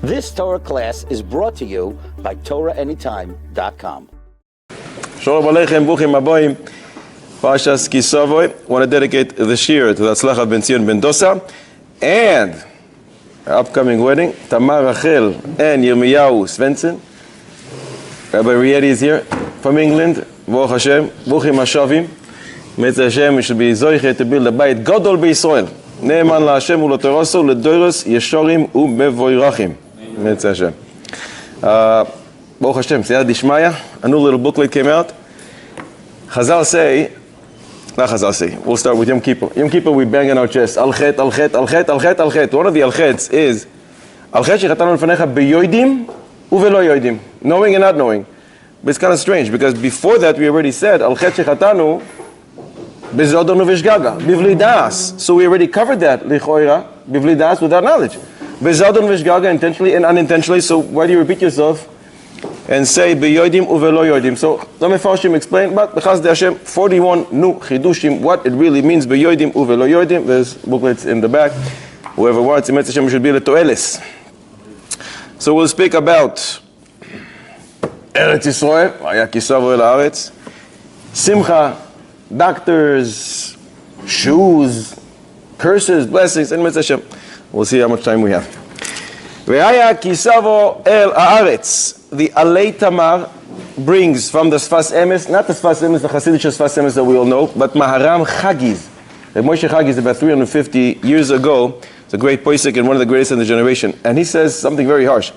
This Torah class is brought to you by TorahAnytime.com. Shalom Aleichem, Bruchim Aboim, Parshas Ki Savo. I want to dedicate the shir to the Tzlachah Ben Zion Ben Dosa and our upcoming wedding, Tamar Rachel and Yirmiyahu Svensson. Rabbi Rieti is here from England. Baruch Hashem, Bruchim Hashavim. Mitzvah Hashem, we should be zoiche to build a bayit gadol b'Yisrael. Ne'eman la'Hashem u'l'Toraso l'doros yeshorim u'mevoirachim. Mitzvah Hashem. Baruch Hashem, Siyad Dishmaya, a new little booklet came out. Chazal say, we'll start with Yom Kippur. Yom Kippur we bang in our chest. Al-Chet, Al-Chet, Al-Chet, Al-Chet, Al-Chet. One of the Al-Chets is, Al-Chet shechatanu lefanecha beyoidim uvelo yoidim. Knowing and not knowing. But it's kind of strange because before that we already said, Al-Chet shechatanu bezodonu v'shgaga, bivli das. So we already covered that, lichoira, bivli das, without knowledge. Bezodonu v'shgaga, intentionally and unintentionally. So why do you repeat yourself and say beyoidim uvelo yoidim? So the Mefarshim explain, but because the Hashem 41 new chidushim, what it really means beyoidim uvelo yoidim. There's booklets in the back. Whoever wants, Eretz Hashem should be letoeles. So we'll speak about Eretz Yisroel, Vaya Ki Savo El Haaretz, Simcha, doctors, shoes, curses, blessings, and Eretz Hashem. We'll see how much time we have. Vaya Ki Savo El Haaretz. The Alei Tamar brings from the Sfas Emes, not the Sfas Emes, the Hasidic Sfas Emes that we all know, but Maharam Chagiz. The Moshe Chagiz, about 350 years ago, it's a great posek and one of the greatest in the generation. And he says something very harsh.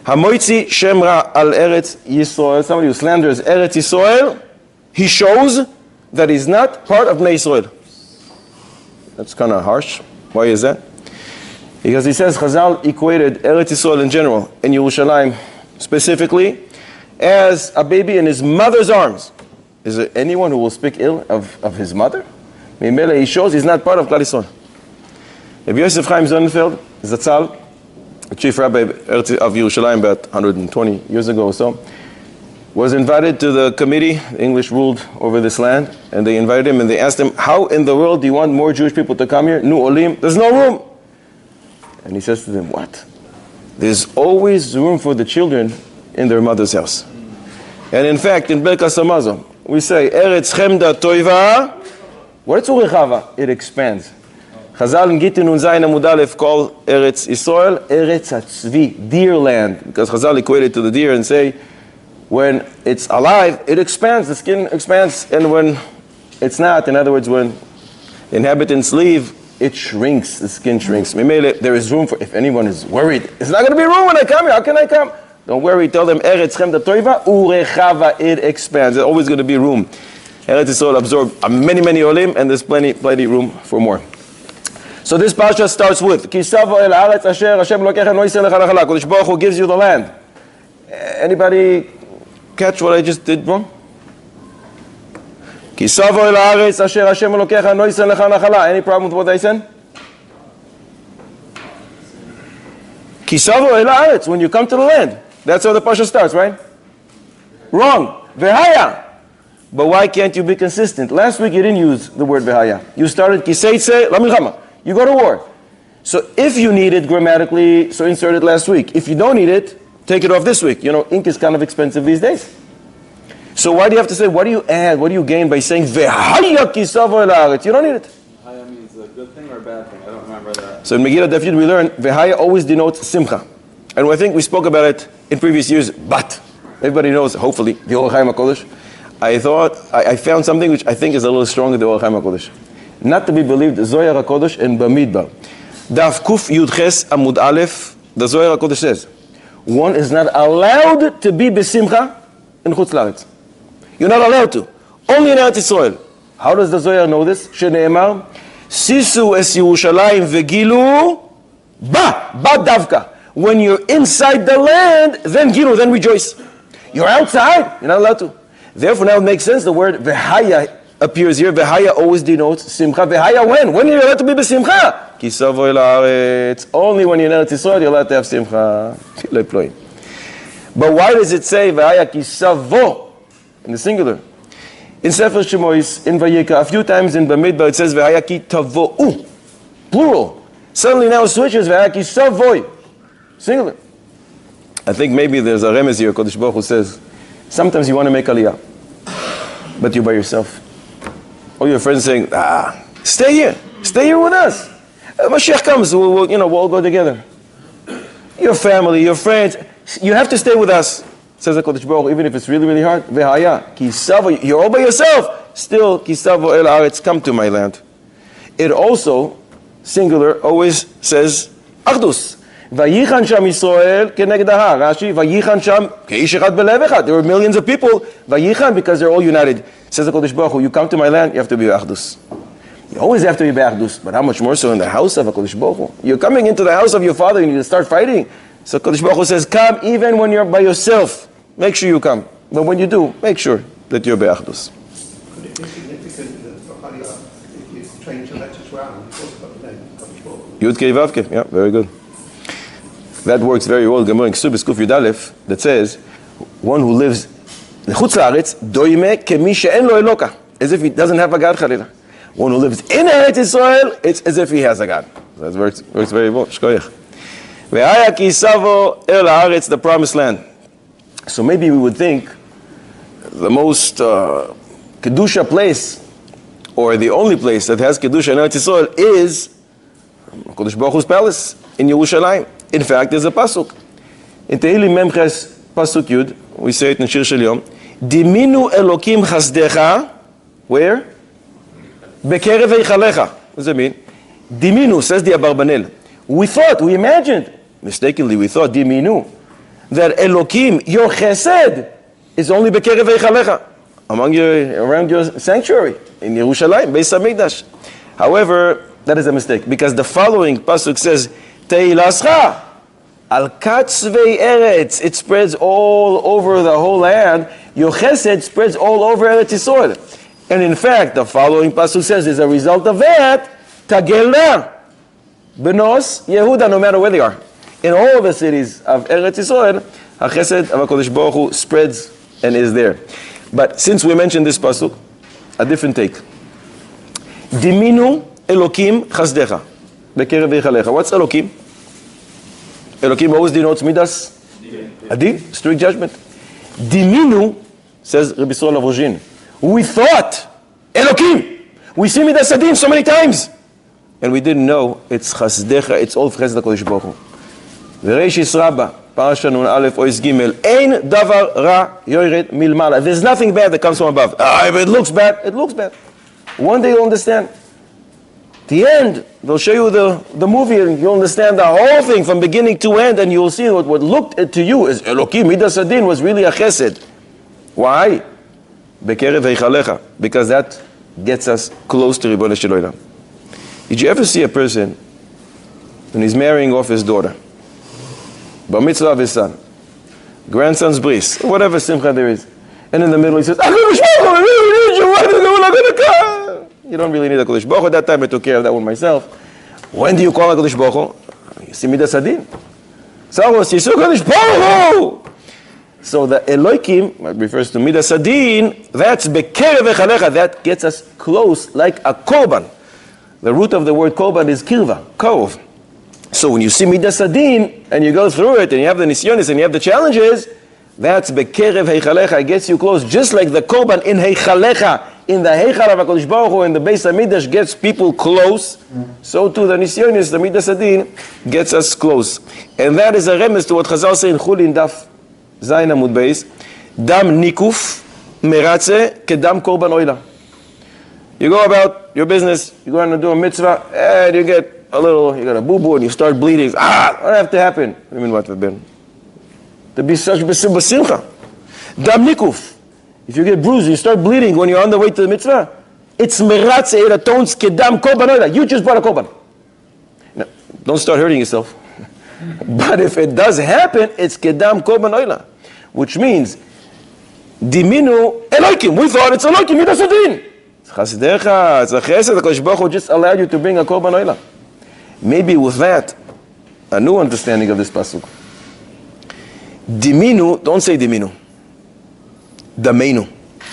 Hamoitzi Shemra al Eretz Yisroel. Somebody who slanders Eretz Yisroel, he shows that he's not part of Bnei Yisroel. That's kind of harsh. Why is that? Because he says Chazal equated Eretz Yisroel in general, in Yerushalayim specifically, as a baby in his mother's arms. Is there anyone who will speak ill of his mother? He shows he's not part of Klal Yisrael. Rabbi Yosef Chaim Sonnenfeld, Zatzal, the chief rabbi of Yerushalayim about 120 years ago or so, was invited to the committee. The English ruled over this land, and they invited him and they asked him, how in the world do you want more Jewish people to come here? Nu olim, there's no room. And he says to them, what? There's always room for the children in their mother's house. And in fact, in Birkas Hamazon, we say, Eretz Chemda Toiva, what's Urechava? It expands. Chazal in Gittin Nun Zayin Amud Aleph call Eretz Yisroel Eretz HaTzvi, deer land. Because Chazal equated to the deer and say, when it's alive, it expands, the skin expands. And when it's not, in other words, when inhabitants leave, it shrinks, the skin shrinks. There is room for, if anyone is worried, it's not going to be room when I come here, how can I come? Don't worry, tell them, Eretz Chemda Toiva, Urechava, it expands. There's always going to be room. Eretz Yisrael absorbed many olim, and there's plenty room for more. So this parsha starts with, Ki Savo El Haaretz Asher Hashem Elokecha No Yisrael Lecha Nachala. Kodesh Baruch Hu gives you the land. Anybody catch what I just did wrong? Ki Savo El Haaretz Asher Hashem Elokecha No Yisrael Lecha Nachala. Any problem with what I said? Ki Savo El Haaretz, when you come to the land. That's how the parsha starts, right? Wrong. Vehaya. But why can't you be consistent? Last week you didn't use the word vehaya. You started Ki Seitze LaMilchama. You go to war. So if you need it grammatically, so insert it last week. If you don't need it, take it off this week. You know, ink is kind of expensive these days. So why do you have to say, what do you add, what do you gain by saying vehaya Ki Savo El Haaretz? You don't need it. Vehaya means a good thing or a bad thing? I don't remember that. So in Megillah Daf Yud we learn vehaya always denotes simcha. And I think we spoke about it in previous years, but everybody knows, hopefully, the Orach Chaim HaKodesh. I found something which I think is a little stronger than the Orach Chaim HaKodesh. Not to be believed, Zohar HaKodesh and Bamidbar. Daf Kuf Yud Ches Amud Aleph, the Zohar HaKodesh says, one is not allowed to be besimcha in Chutz La'aretz. You're not allowed to. Only in Eretz Yisroel. How does the Zohar know this? Shene'emar, Sisu es Yerushalayim vegilu, ba davka. When you're inside the land, then gilu, then rejoice. You're outside, you're not allowed to. Therefore, now it makes sense. The word vehaya appears here. Vehaya always denotes simcha. Vehaya when? When you're allowed to be besimcha. Ki Savo El Haaretz. Only when you're in Eretz Yisrael, you're allowed to have simcha. But why does it say vehaya Ki Savo in the singular? In Sefer Shemois, in Vayikra, a few times in Bamidbar, it says vehaya Ki Tavo'u, plural. Suddenly now it switches vehaya Ki Savoi, singular. I think maybe there's a remez here, Kodesh Baruch Hu says, sometimes you want to make aliyah, but you're by yourself. Or your friends saying, stay here with us. Mashiach comes, we'll all go together. Your family, your friends, you have to stay with us. Says the Kodesh Baruch Hu, even if it's really, really hard. You're all by yourself. Still, Kisavo el Aretz, come to my land. It also, singular, always says, Achdus. Vayichan sham Yisroel keneged hahar. Rashi, Vayichan sham keish echad belev echad. There were millions of people. Vayichan, because they're all united. Says the Kodesh Baruch Hu, you come to my land, you have to be Achdus. You always have to be Achdus, but how much more so in the house of a Kodesh Baruch Hu? You're coming into the house of your father and you need to start fighting. So Kodesh Baruch Hu says, come even when you're by yourself. Make sure you come. But when you do, make sure that you're Be'achdus. Could it be significant that for Aliyah, if you change the letters round, you talk about the name Kodesh Baruch Hu? Yud Kei Vav Kei. Yeah, very good. That works very well. Gemara in Ksubis Kuf Yud Aleph that says, one who lives in Chutz La'aretz, doime kemi she'en lo eloka. As if he doesn't have a God, Chalila. One who lives in Eretz Yisroel, it's as if he has a God. That works very well. Shkoyach. Ve'aya ki savo el haaretz, the promised land. So maybe we would think the most Kedusha place, or the only place that has Kedusha in Eretz Yisroel, is Kodesh Baruch Hu's palace in Yerushalayim. In fact, there's a pasuk. In Tehillim Memches pasuk Yud, we say it in Shir Shel Yom, Diminu Elokim Chasdecha, where? Bekerev Eichalecha. What does it mean? Diminu, says the Abarbanel. We imagined, mistakenly we thought, Diminu, that Elokim, your chesed, is only bekerev eichalecha, around your sanctuary in Yerushalayim, Beis Hamikdash. However, that is a mistake, because the following pasuk says, Teilascha al katzvei eretz. It spreads all over the whole land. Your chesed spreads all over Eretz Yisroel. And in fact, the following pasuk says, as a result of that, tagelna benos Yehuda, no matter where they are. In all the cities of Eretz Yisroel, HaChesed of HaKadosh Baruch Hu spreads and is there. But since we mentioned this pasuk, a different take. Diminu Elokim Chasdecha Bekerev Eichalecha. What's Elokim? Elokim always denotes Midas Adin, strict judgment. Diminu, says Rabbi Yisrael of Rojin, we thought Elokim. We see Midas Adin so many times. And we didn't know it's Chasdecha, it's all Chesed HaKadosh Baruch Hu. V'reishis Rabba, Parasha Nun Aleph Ois Gimel, Ein davar ra yored milmala. There's nothing bad that comes from above. If it looks bad, it looks bad. One day you'll understand. At the end, they'll show you the movie and you'll understand the whole thing from beginning to end, and you'll see what looked to you as Elokim, Midas Adin, was really a Chesed. Why? Bekerev Eichalecha. Because that gets us close to Ribono Shel Olam. Did you ever see a person when he's marrying off his daughter, bar mitzvah of his son, grandson's bris, whatever simcha there is, and in the middle he says, I really need you, why is no one going to come? You don't really need a Kodesh Baruch Hu. At that time I took care of that one myself. When do you call a Kodesh Baruch Hu? You see Midas Adin. Saros, Yisur Kodesh Baruch Hu. So the Elokim refers to Midas Adin, that's Bekerev Eichalecha, that gets us close like a korban. The root of the word korban is kirva, kov. So when you see Midas Adin, and you go through it, and you have the nisyonis, and you have the challenges, that's bekerev heichalecha, it gets you close, just like the korban in heichalecha, in the heichal of HaKadosh Baruch Hu, in the Beis HaMikdash gets people close, so too the nisyonis, the Midas Adin, gets us close. And that is a remez to what Chazal say in Chulin Daf Zayin Amud Beis, dam nikuf meratze kedam korban oila. You go about your business, you go on to do a mitzvah, and you get you got a boo-boo, and you start bleeding. What have to happen? What do you mean what have been? To be such b'simcha. Dam nikuf. If you get bruised, you start bleeding when you're on the way to the mitzvah, it's meratze, it atones kedam korban oila. You just brought a korban. Now, don't start hurting yourself. But if it does happen, it's kedam korban oila. Which means, diminu Elokim. We thought it's Elokim, Midas Adin. Chasdecha, it's a chesed, the Kodesh Baruch Hu just allowed you to bring a korban oila. Maybe with that, a new understanding of this pasuk. Diminu, don't say diminu. Dameinu,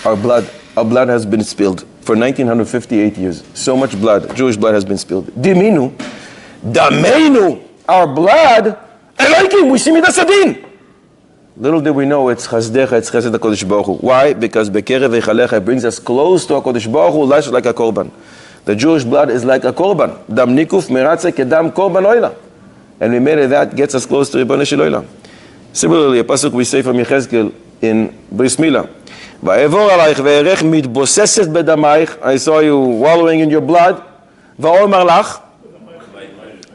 our blood has been spilled for 1958 years. So much blood, Jewish blood has been spilled. Diminu, dameinu, our blood, Elokim, we see Midas Adin. Little did we know it's chasdecha, it's chesed HaKadosh Baruch Hu. Why? Because bekerev eichalecha, it brings us close to HaKadosh Baruch Hu, less like a korban. The Jewish blood is like a korban. Dam nikuf meratze kedam korban oila. And we made it that gets us close to Ribbon Shel Olam. Similarly, a pasuk we say from Yechezkel in Bris Milah. Va'evor alayich ve'erech mitboseset bedamayich. I saw you wallowing in your blood. Va'omar lach.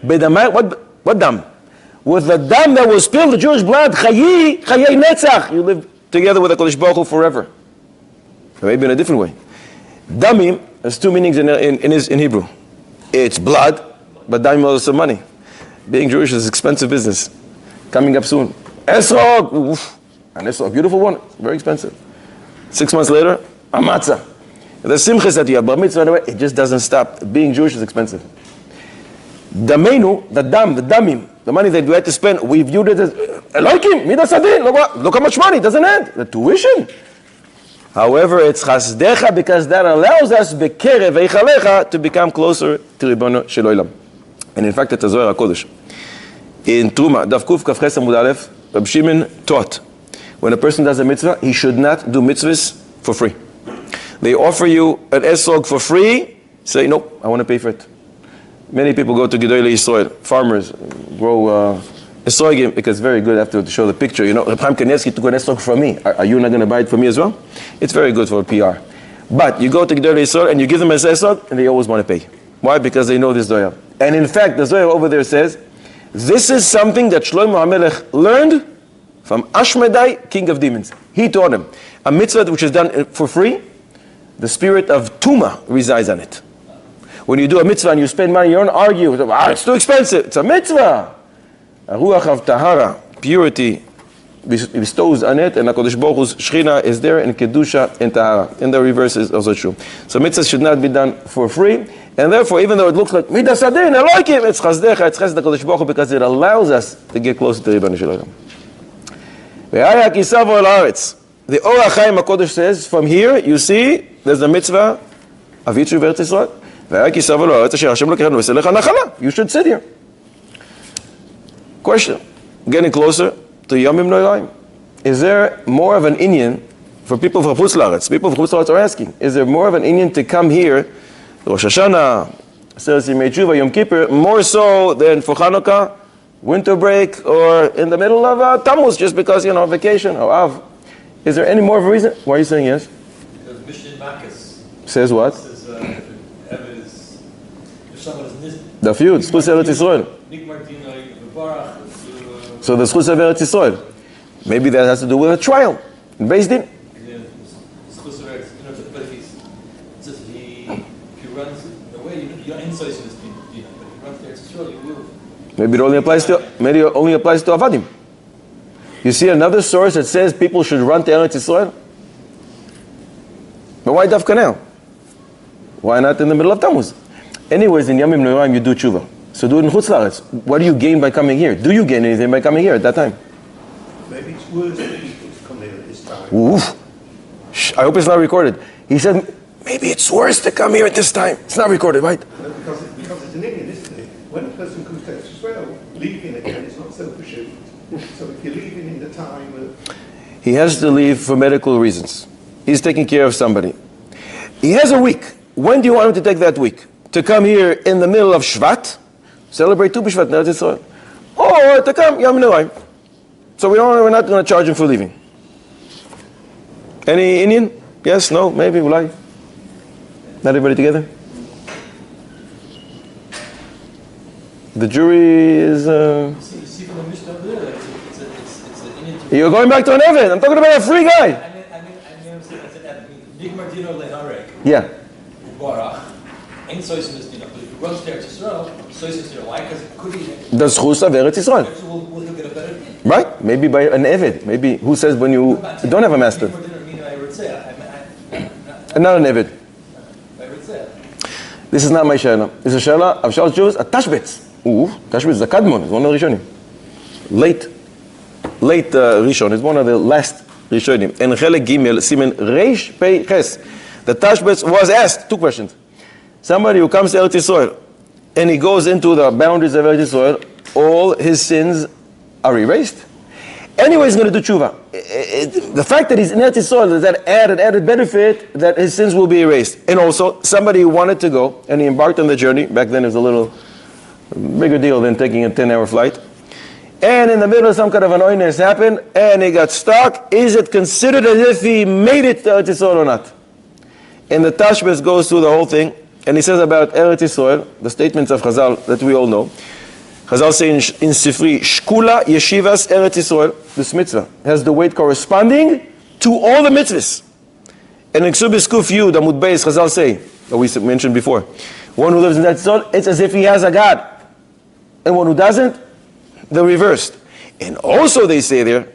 Bedamayich, what dam? With the dam that was spilled, the Jewish blood, chayi netzach. You live together with the Kodesh Baruch Hu forever. Maybe in a different way. Damim has two meanings in Hebrew. It's blood, but damim is also money. Being Jewish is expensive business. Coming up soon. Esrog, an esrog, beautiful one, very expensive. 6 months later, a matzah. The simcha that you have, bar mitzvah, anyway, it just doesn't stop. Being Jewish is expensive. Damenu, the damim, the money that we had to spend, we viewed it as, Elohim, midas adin, look how much money, it doesn't end. The tuition. However, it's chasdecha because that allows us bekerev eichalecha to become closer to Ribono Shel Olam. And in fact, it's a Zohar HaKodesh. In Truma, Daf Kuf Kaf Ches Amud Aleph, Reb Shimon taught, when a person does a mitzvah, he should not do mitzvahs for free. They offer you an esrog for free, say, nope, I want to pay for it. Many people go to Gedolei Yisroel, farmers grow esrogim because it's very good after to show the picture. You know, Reb Chaim Kanievsky took an esrog from me. Are you not going to buy it for me as well? It's very good for PR. But you go to Gedolei Yisroel and you give them a esrog and they always want to pay. Why? Because they know this Zohar. And in fact, the Zohar over there says, this is something that Shlomo HaMelech learned from Ashmedai, king of demons. He taught him. A mitzvah which is done for free, the spirit of Tuma resides on it. When you do a mitzvah and you spend money, you don't argue. It's too expensive. It's a mitzvah. A ruach of tahara, purity, bestows on it, and HaKadosh Baruch Hu's Shechina is there in Kedusha and Tahara. And the reverse is also true. So mitzvahs should not be done for free, and therefore, even though it looks like midas adin, I like it, it's chazdecha, it's chesed HaKadosh Baruch Hu, because it allows us to get closer to Ribono Shel Olam. Ve'aya ki savo el haaretz. The Or HaChaim HaKodesh says, from here, you see, there's a mitzvah, avitru v'Eretz Yisroel. Ve'aya ki savo el haaretz, asher Hashem lokechenu v'selech hanachala. You should sit here. Question, getting closer to Yomim Noraim. Is there more of an inyan for people from Chutz La'aretz? People from Chutz La'aretz are asking, is there more of an inyan to come here, Rosh Hashanah, Aseret Yimei Tshuva, Yom Kippur, more so than for Hanukkah, winter break, or in the middle of Tammuz, just because, vacation, or Av? Is there any more of a reason? Why are you saying yes? Because Mishnah Makis Says what? says, if someone is The feud, Zchus Eretz Yisroel. So the Zchus of Eretz Yisroel. Maybe that has to do with a trial. Based in. Maybe it only applies to Avadim. You see another source that says people should run to Eretz Yisroel? But why Dafka now? Why not in the middle of Tammuz? Anyways, in Yomim Noraim you do tshuva. So do it in Chutz La'aretz. What do you gain by coming here? Do you gain anything by coming here at that time? Maybe it's worse for people to come here at this time. Oof. I hope it's not recorded. He said, maybe it's worse to come here at this time. It's not recorded, right? No, because it's an Indian, isn't it? When a person comes to Eretz Yisrael, leaving again is not self-assured. So if you're leaving in the time of... He has to leave for medical reasons. He's taking care of somebody. He has a week. When do you want him to take that week? To come here in the middle of Shvat, celebrate Tu B'Shvat, Eretz Yisrael, or to come Yom Noraim. So we're not going to charge him for leaving. Any Indian? Yes? No? Maybe? Ulai? Not everybody together? The jury is... See from the Mishnah there, it's an Indian. You're going back to an Eved. I'm talking about a free guy. Yeah. The Zchus of Eretz Yisrael. Right? Maybe by an Eved. Maybe who says when you don't have a master? And not an Eved. This is not my Shayla. This is a Shayla of Shalosh Jews, a Tashbetz. Ooh, Tashbetz is a Kadmon. It's one of the Rishonim. Late Rishon. It's one of the last Rishonim. And Chelek Gimel, Simen Reish Pei Ches. The Tashbetz was asked, 2 questions. Somebody who comes to Eretz Yisroel and he goes into the boundaries of Eretz Yisroel, all his sins are erased. Anyway, he's going to do tshuva. The fact that he's in Eretz Yisrael is that added benefit that his sins will be erased. And also, somebody who wanted to go and he embarked on the journey. Back then, it was a little bigger deal than taking a 10-hour flight. And in the middle of some kind of an oinus happened, and he got stuck. Is it considered as if he made it to Eretz Yisrael or not? And the Tashbetz goes through the whole thing, and he says about Eretz Yisrael, the statements of Chazal that we all know. Chazal say in Sifri, Shkula Yeshivas Eretz Yisrael, this mitzvah, has the weight corresponding to all the mitzvahs. And in Ksubis Kuf Yud, Amud Beis, Chazal say, that we mentioned before, one who lives in Eretz Yisrael, it's as if he has a God. And one who doesn't, the reversed. And also they say there,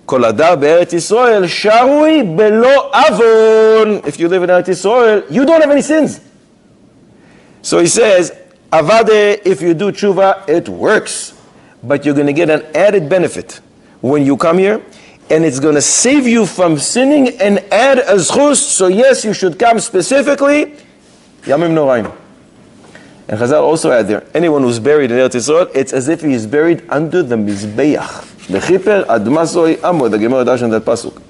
Kol Adar Be'eretz Yisrael, Sharui Belo Avon. If you live in Eretz Yisrael, you don't have any sins. So he says, Avade, if you do tshuva, it works. But you're going to get an added benefit when you come here, and it's going to save you from sinning and add a zchus. So yes, you should come specifically, Yamim Noraim. And Chazal also add there, anyone who's buried in Eretz Yisrael, it's as if he is buried under the Mizbeach. The Chiper, Admasoi, Amo, the Gemara Dash in that pasuk.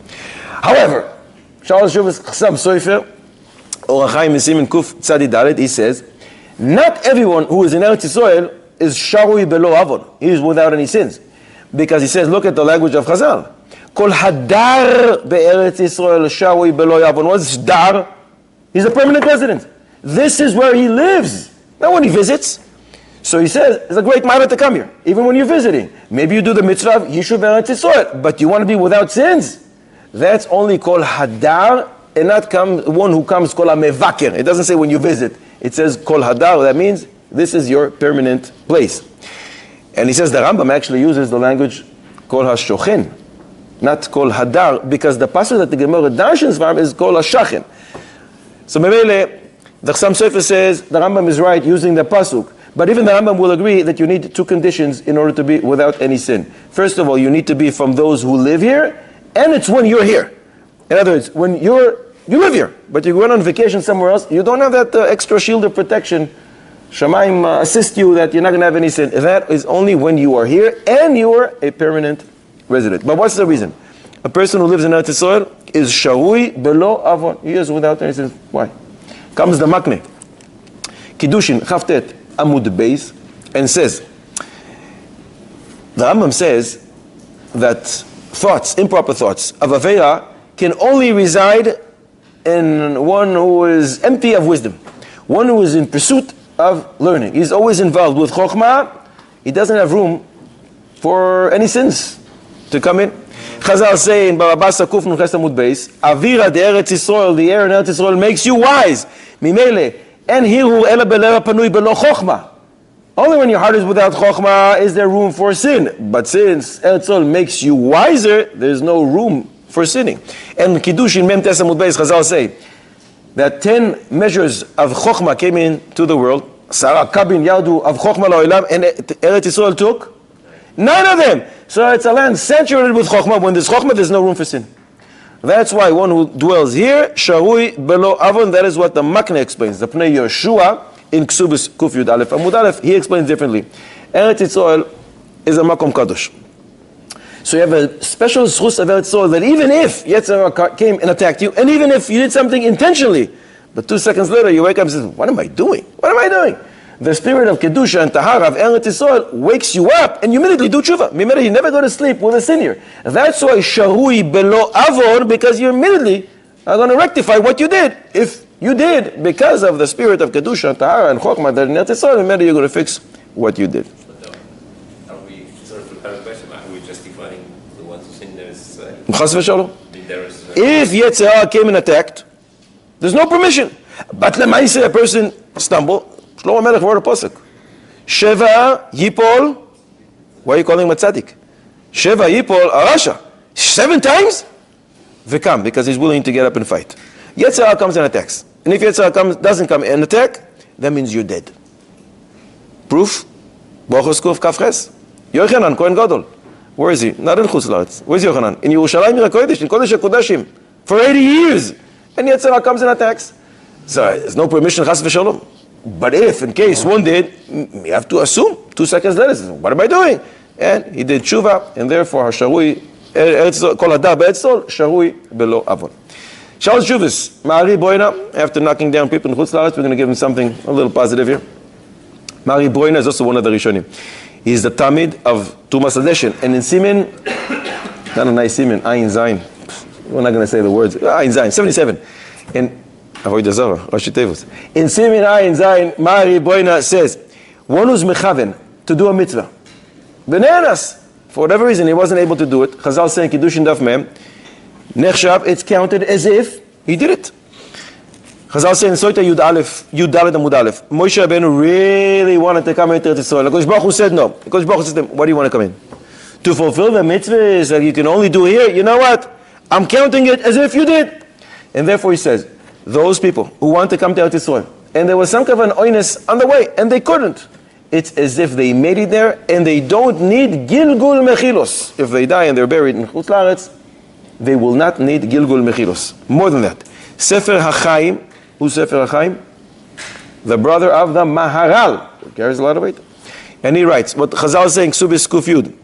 However, Charles Shuvas Chasam Soifer, or Chaim Simin Kuf Tzadi Dalet, he says, not everyone who is in Eretz Yisrael is Sharui Belo Avon. He is without any sins. Because he says, look at the language of Chazal. Kol Hadar Be'eretz Yisrael Sharui Belo Avon. What's Dar? He's a permanent resident. This is where he lives. Not when he visits. So he says, it's a great matter to come here, even when you're visiting. Maybe you do the mitzvah of Yishuv Eretz Yisrael, but you want to be without sins. That's only called Hadar, and not one who comes called a Mevaker. It doesn't say when you visit. It says Kol Hadar. That means this is your permanent place. And he says the Rambam actually uses the language Kol HaShochen, not Kol Hadar, because the passage that the Gemara darshans from is Kol HaShachen. So Memele, the Chassam Sofer says the Rambam is right using the pasuk, but even the Rambam will agree that you need two conditions in order to be without any sin. First of all, you need to be from those who live here, and it's when you're here. In other words, when you live here, but you went on vacation somewhere else, you don't have that extra shield of protection. Shemaim assist you that you're not going to have any sin. That is only when you are here and you are a permanent resident. But what's the reason? A person who lives in Eretz Yisrael is Sharui Belo Avon. He is without any sin. Why? Comes the Makne, Kiddushin, Chavtet, Amud Beis, and says, the Rambam says that thoughts, improper thoughts of Aveira can only reside in one who is empty of wisdom, one who is in pursuit of learning. He's always involved with Chokhmah. He doesn't have room for any sins to come in. Chazal say in Baba Basra Kuf Nun Ches Amud Beis, Avira de Eretz Yisrael, the air in Eretz Yisrael makes you wise. Mimele, en hiru ela belera panui belo chokhmah. Only when your heart is without chokhmah is there room for sin. But since Eretz Yisrael makes you wiser, there's no room for sinning. And Kiddushin Mem Tes Amud Beis, Chazal say that 10 measures of chokhmah came into the world. Sarah Kabin Yadu of chokhmah la'olam, and Eretz Yisrael took 9 of them. So it's a land saturated with chokhmah. When there's chokhmah, there's no room for sin. That's why one who dwells here, Sharui Belo Avon, that is what the Makne explains. The Pnei Yeshua in Ksubis Kuf Yud Aleph Amud Aleph, he explains differently. Eretz Yisrael is a Makom Kadosh. So you have a special zchus of Eretz Yisrael that even if Yetzer Hara came and attacked you, and even if you did something intentionally, but 2 seconds later you wake up and say, what am I doing? What am I doing? The spirit of Kedusha and Tahara of Eretz Yisrael wakes you up and you immediately do tshuva. Immediately you never go to sleep with a sin here. That's why Sharui Belo Avon, because you immediately are going to rectify what you did. If you did, because of the spirit of Kedusha and Tahara and Chokhmah that in Eretz Yisrael, immediately you're going to fix what you did. But are we, sort of a question, are we justifying the ones who sin there is... Chas v'shalom. If Yetzer Hara came and attacked, there's no permission. But lemaise a person stumble, Shlomo Melech wrote a pasuk. Sheva Yipol. Why are you calling him a tzaddik? Sheva Yipol Arasha. 7 times? V'kam, because he's willing to get up and fight. Yetzer Hara comes and attacks. And if Yetzer Hara doesn't come and attack, that means you're dead. Proof? Bochos Kuf Kafres. Yochanan, Kohen Gadol. Where is he? Not in Chutz La'aretz. Where's Yochanan? In Yerushalayim Kodesh, in Kodesh HaKodashim. For 80 years. And Yetzer Hara comes and attacks. So there's no permission, chas v'shalom. But if, in case one did, you have to assume 2 seconds later, what am I doing? And he did tshuva, and therefore Hasharui כל הדר בארץ ישראל, שרוי בלא עוון. Charles Juvis, Mari Boina, after knocking down people in Chutz La'aretz, we're going to give him something a little positive here. Mari Boina is also one of the Rishonim. He's the Tamid of Tumas Adeshin. And in Simin, not a nice Simin, Ayin Zayin. We're not going to say the words. Ayin Zayin, 77. And Avoid Zara, Rashi Tevos. In Simin Ayin Zayin, Mari Boina says, one who's mechaven to do a mitzvah. Bananas. For whatever reason, he wasn't able to do it. Chazal saying Kiddushin Daf Mem. Nechshav, it's counted as if he did it. Chazal saying Soita Yud Aleph, Yud Dalet Amud Aleph. Moshe Rabbeinu really wanted to come into Eretz Yisroel. HaKadosh Baruch Hu said no. HaKadosh Baruch Hu said, why do you want to come in? To fulfill the mitzvahs that you can only do here. You know what? I'm counting it as if you did. And therefore he says, those people who want to come to Eretz Yisroel, and there was some kind of an oinus on the way, and they couldn't. It's as if they made it there, and they don't need Gilgul Mechilos. If they die and they're buried in Chutz La'aretz, they will not need Gilgul Mechilos. More than that. Sefer HaChaim, who's Sefer HaChaim? The brother of the Maharal, who carries a lot of weight. And he writes, what Chazal is saying, Subis Kuf Yud,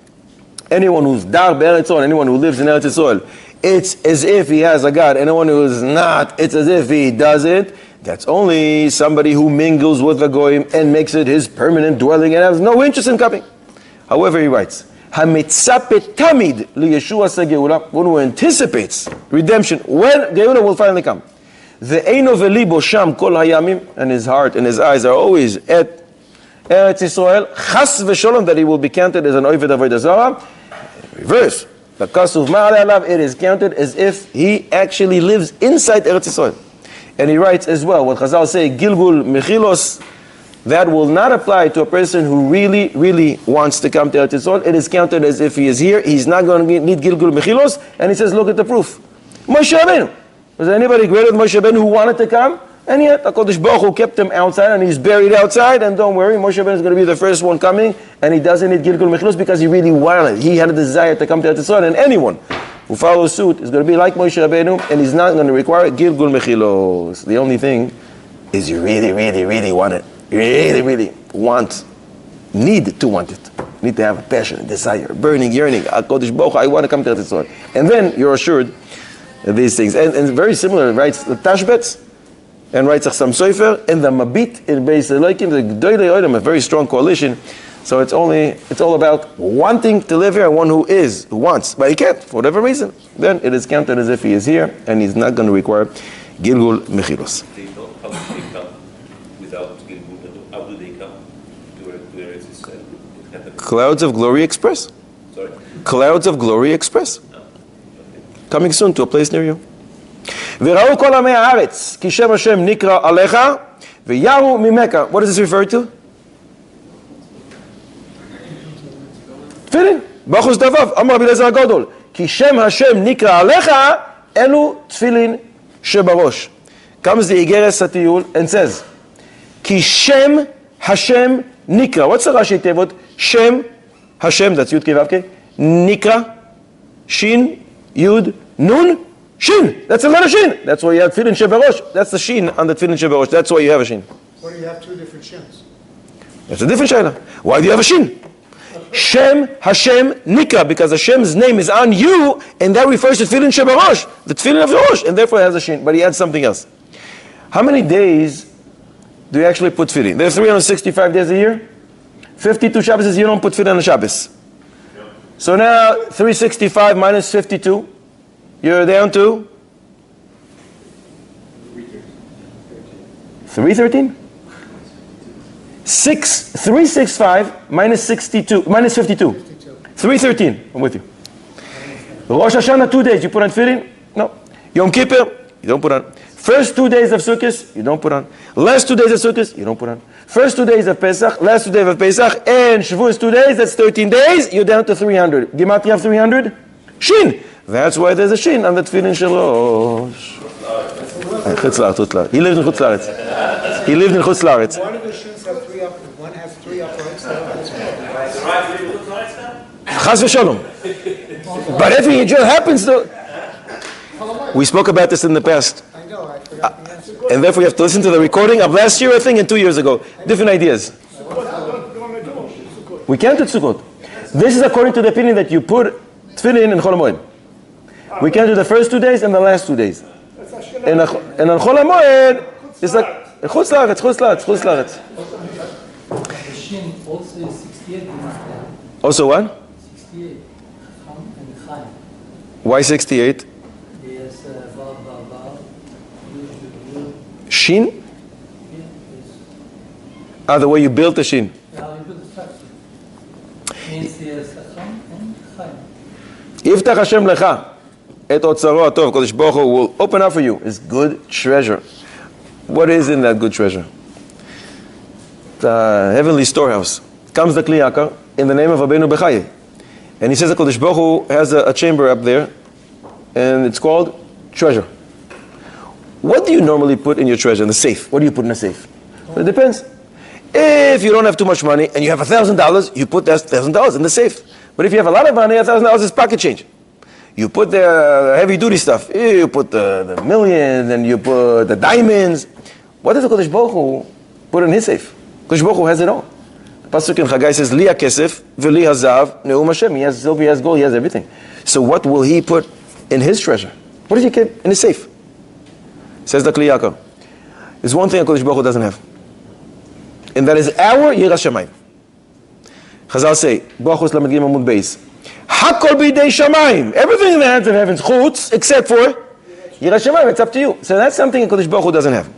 anyone who's Dar Be'eretz Yisrael, anyone who lives in Eretz Yisrael, it's as if he has a God. Anyone who is not, it's as if he doesn't. That's only somebody who mingles with the Goyim and makes it his permanent dwelling and has no interest in coming. However, he writes, HaMitzapet Tamid Liyeshua Geula, one who anticipates redemption when Geula will finally come. The Eino Velibo Sham Kol Hayamim, and his heart and his eyes are always at Eretz Yisrael, Chas v'Sholom, that he will be counted as an Oved Avodah Zarah. Reverse. The Kasuv Ma'alei Alav, it is counted as if he actually lives inside Eretz Yisrael. And he writes as well, what Chazal say, Gilgul Mechilos, that will not apply to a person who really, really wants to come to Eretz Yisrael. It is counted as if he is here. He's not going to need Gilgul Mechilos. And he says, look at the proof. Moshe Rabbeinu. Was there anybody greater than Moshe Rabbeinu who wanted to come? And yet, HaKadosh Baruch Hu kept him outside, and he's buried outside. And don't worry, Moshe Rabbeinu is going to be the first one coming, and he doesn't need Gilgul Mechilos because he really wanted it. He had a desire to come to Eretz Yisrael, and anyone who follows suit is going to be like Moshe Rabbeinu, and he's not going to require Gilgul Mechilos. The only thing is you really, really, really want it. You really, really need to want it. You need to have a passion, a desire, burning, yearning. HaKadosh Baruch Hu, I want to come to Eretz Yisrael. And then you're assured of these things. And very similar, writes the Tashbetz, and writes Achsam Sofer, and the Mabit in Beis Elokim, the Gdoilei Olam, a very strong coalition. So it's all about wanting to live here, and one who wants, but he can't, for whatever reason. Then it is counted as if he is here, and he's not going to require Gilgul Mechilos. They know how do they come without Gilgul. How do they come to Eretz Yisrael? Clouds of Glory Express. Sorry? Clouds of Glory Express. No. Okay. Coming soon to a place near you. וראו כל עמי הארץ, כי שם השם נקרא עליך, ויראו ממך. What does this refer to? תפילין. באחוז דבב, אמר רבי אליעזר הגדול, כי שם השם נקרא עליך, אלו תפילין שבראש. Comes the איגרס הטיול and says, כי שם השם נקרא. What's the Rashi תיבות? שם השם, that's י' כ' ו' כ', נקרא, שין, י', נון, Shin. That's a letter Shin. That's why you have Tefillin Shebarosh. That's the Shin on the Tefillin Shebarosh. That's why you have a Shin. Why do you have two different shins? That's a different Shaila. Why do you have a Shin? Shem Hashem Nikra, because Hashem's name is on you, and that refers to Tefillin Shebarosh, the Tefillin of the Rosh, and therefore it has a Shin. But he adds something else. How many days do you actually put Tefillin? There's 365 days a year. 52 Shabbos, you don't put Tefillin on the Shabbos. So now 365 minus 52. You're down to 313? 365 minus 62, minus 52. 313. I'm with you. Rosh Hashanah, 2 days. You put on Tefillin? No. Yom Kippur? You don't put on. First 2 days of Sukkot? You don't put on. Last 2 days of Sukkot? You don't put on. First 2 days of Pesach, last 2 days of Pesach, and Shavuos 2 days, that's 13 days. You're down to 300. Gematria of 300? Shin. That's why there's a Shin on the Tefillin Shalosh. Chutz La'aretz. He lived in Chutz La'aretz. He lived in Chutz La'aretz. One of the shins have three uprights. One has three uprights. Chas v'sholom. But if it just happens to... We spoke about this in the past. I know, I forgot the answer. And therefore you have to listen to the recording of last year, I think, and 2 years ago. Different ideas. We can't do Sukkot. This is according to the opinion that you put Tefillin and Chol HaMoed. We can't do the first 2 days and the last 2 days. And on Chol HaMoed, it's like Chutz La'aretz. The Shin also is 68. Also what? 68. Cham and Chaim. Why 68? Yes, Vav, Shin? yes. The way you built the Shin. How you put the structure. Means yes, Cham and Chaim. Yiftach Hashem lecha et otzaro atov. Kodesh Baruch Hu will open up for you his good treasure. What is in that good treasure? The heavenly storehouse. Comes the Kli Yakar in the name of Rabbeinu Bechaye. And he says that Kodesh Baruch Hu has a chamber up there, and it's called treasure. What do you normally put in your treasure? In the safe. What do you put in the safe? It depends. If you don't have too much money and you have $1,000, you put that $1,000 in the safe. But if you have a lot of money, $1,000 is pocket change. You put the heavy duty stuff. You put the millions and you put the diamonds. What does the Kodesh Baruch Hu put in his safe? Kodesh Baruch Hu has it all. The Pasuk in Chagai says, Li HaKesef v'li hazav ne'um Hashem. He has silver, he has gold, he has everything. So what will he put in his treasure? What does he keep in his safe? Says the Kli Yakar. There's one thing HaKadosh Baruch Hu doesn't have. And that is our Yiras Shamayim. Chazal say, Baruch Hu Lamed Gimel Amud Beis. Hakol b'idei Shamayim. Everything in the hands of heaven's chutz, except for Yiras Shamayim. It's up to you. So that's something HaKadosh Baruch Hu doesn't have.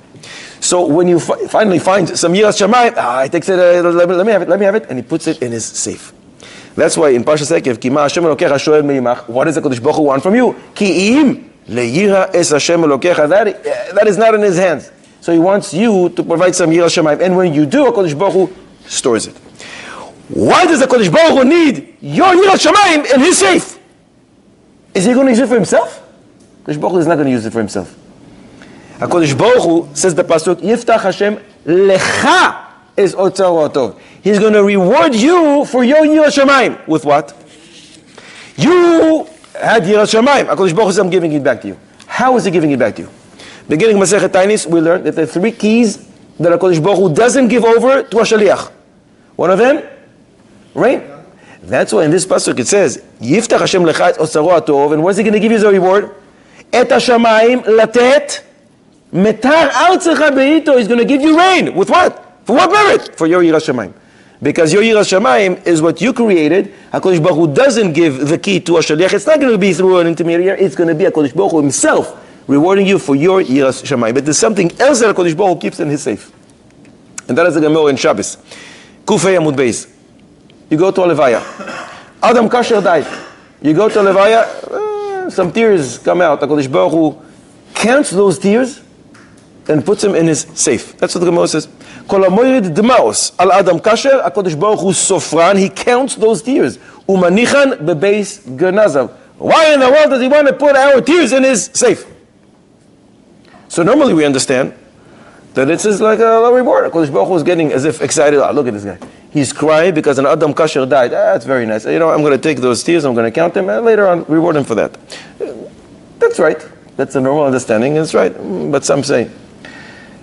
So when you finally find some Yiras Shamayim, he takes it, let me have it, and he puts it in his safe. That's why in Parshas Ekev, Ki ma Hashem Elokecha shoel me'imach, what does HaKadosh Baruch Hu want from you? Ki im le'yira es Hashem Elokecha. That is not in his hands. So he wants you to provide some Yiras Shamayim. And when you do, HaKadosh Baruch Hu stores it. Why does HaKadosh Baruch Hu need your Yiras Shamayim in his safe? Is he going to use it for himself? HaKadosh Baruch Hu is not going to use it for himself. HaKadosh Baruch Hu, says the Pasuk, Yiftach Hashem lecha es otzaro atov. He's going to reward you for your Yiras Shamayim. With what? You had Yiras Shamayim. HaKadosh Baruch Hu says, I'm giving it back to you. How is he giving it back to you? Beginning of Masechet Tainis, we learned that there are 3 keys that HaKadosh Baruch Hu doesn't give over to a shaliach. One of them, rain. That's why in this pasuk it says, Yiftach Hashem lecha et otzaro atov. And what is he going to give you as a reward? Et hashamayim latet metar artzecha beito. He's going to give you rain. With what? For what merit? For your Yiras Shamayim. Because your Yiras Shamayim is what you created. HaKadosh Baruch Hu doesn't give the key to a shaliach. It's not going to be through an intermediary. It's going to be HaKadosh Baruch Hu himself rewarding you for your Yiras Shamayim. But there's something else that HaKadosh Baruch Hu keeps in his safe. And that is the Gemara in Shabbos. Kufei Amud Beis. You go to a Levaya. Adam Kasher died. You go to a Levaya, some tears come out. HaKadosh Baruch Hu counts those tears and puts them in his safe. That's what the Gemara says. Kol hamoyed demaos al Adam Kasher, HaKadosh Baruch Hu sofran. He counts those tears. Umanichan bebeis genazav. Why in the world does he want to put our tears in his safe? So normally we understand that it's just like a reward. HaKadosh Baruch Hu is getting as if excited. Look at this guy. He's crying because an Adam Kasher died. That's very nice. I'm going to take those tears, I'm going to count them, and later on reward him for that. That's right. That's a normal understanding. It's right. But some say,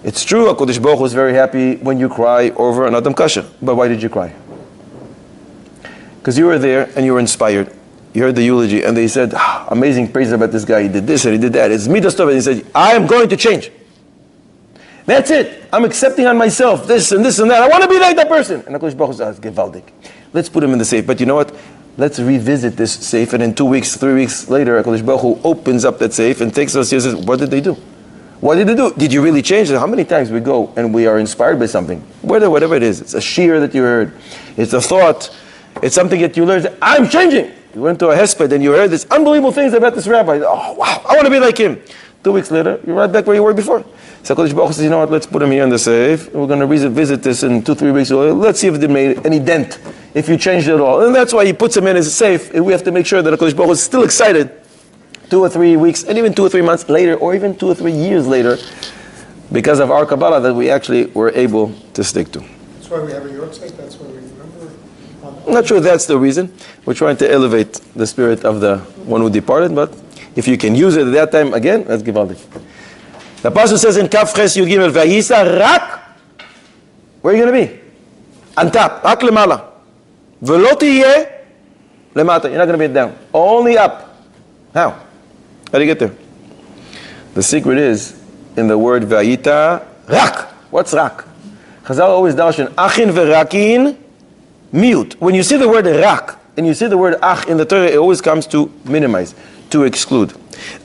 it's true, HaKadosh Baruch Hu is very happy when you cry over an Adam Kasher. But why did you cry? Because you were there and you were inspired. You heard the eulogy and they said, amazing praise about this guy. He did this and he did that. It's midas tov. And he said, I am going to change. That's it. I'm accepting on myself this and this and that. I want to be like that person. And HaKadosh Baruch Hu says, Gevaldik. Let's put him in the safe. But you know what? Let's revisit this safe. And in 2 weeks, 3 weeks later, HaKadosh Baruch Hu opens up that safe and takes those tears and says, what did they do? What did they do? Did you really change it? How many times we go and we are inspired by something? Whatever it is. It's a shear that you heard. It's a thought. It's something that you learned. I'm changing. You went to a hesped and you heard this unbelievable things about this rabbi. Oh, wow. I want to be like him. 2 weeks later, you're right back where you were before. So HaKadosh Baruch Hu says, you know what? Let's put him here in the safe. We're going to visit this in 2-3 weeks. Let's see if it made any dent. If you changed it at all. And that's why he puts him in his safe. And we have to make sure that HaKadosh Baruch Hu is still excited 2 or 3 weeks, and even 2 or 3 months later, or even 2 or 3 years later, because of our Kabbalah that we actually were able to stick to. That's why we have a website. That's why we remember. I'm not sure that's the reason. We're trying to elevate the spirit of the one who departed, but if you can use it at that time again, that's givaldik. The Pasuk says in Kaf Ches Yud Gimel, Vayisa rak, where are you going to be? On top, rak lemala. V'lo tiyeh lemata. You're not going to be down. Only up. How? How do you get there? The secret is in the word vayita rak. What's rak? Chazal always darshan achin verakin miut. When you see the word rak and you see the word ach in the Torah, it always comes to minimize, to exclude.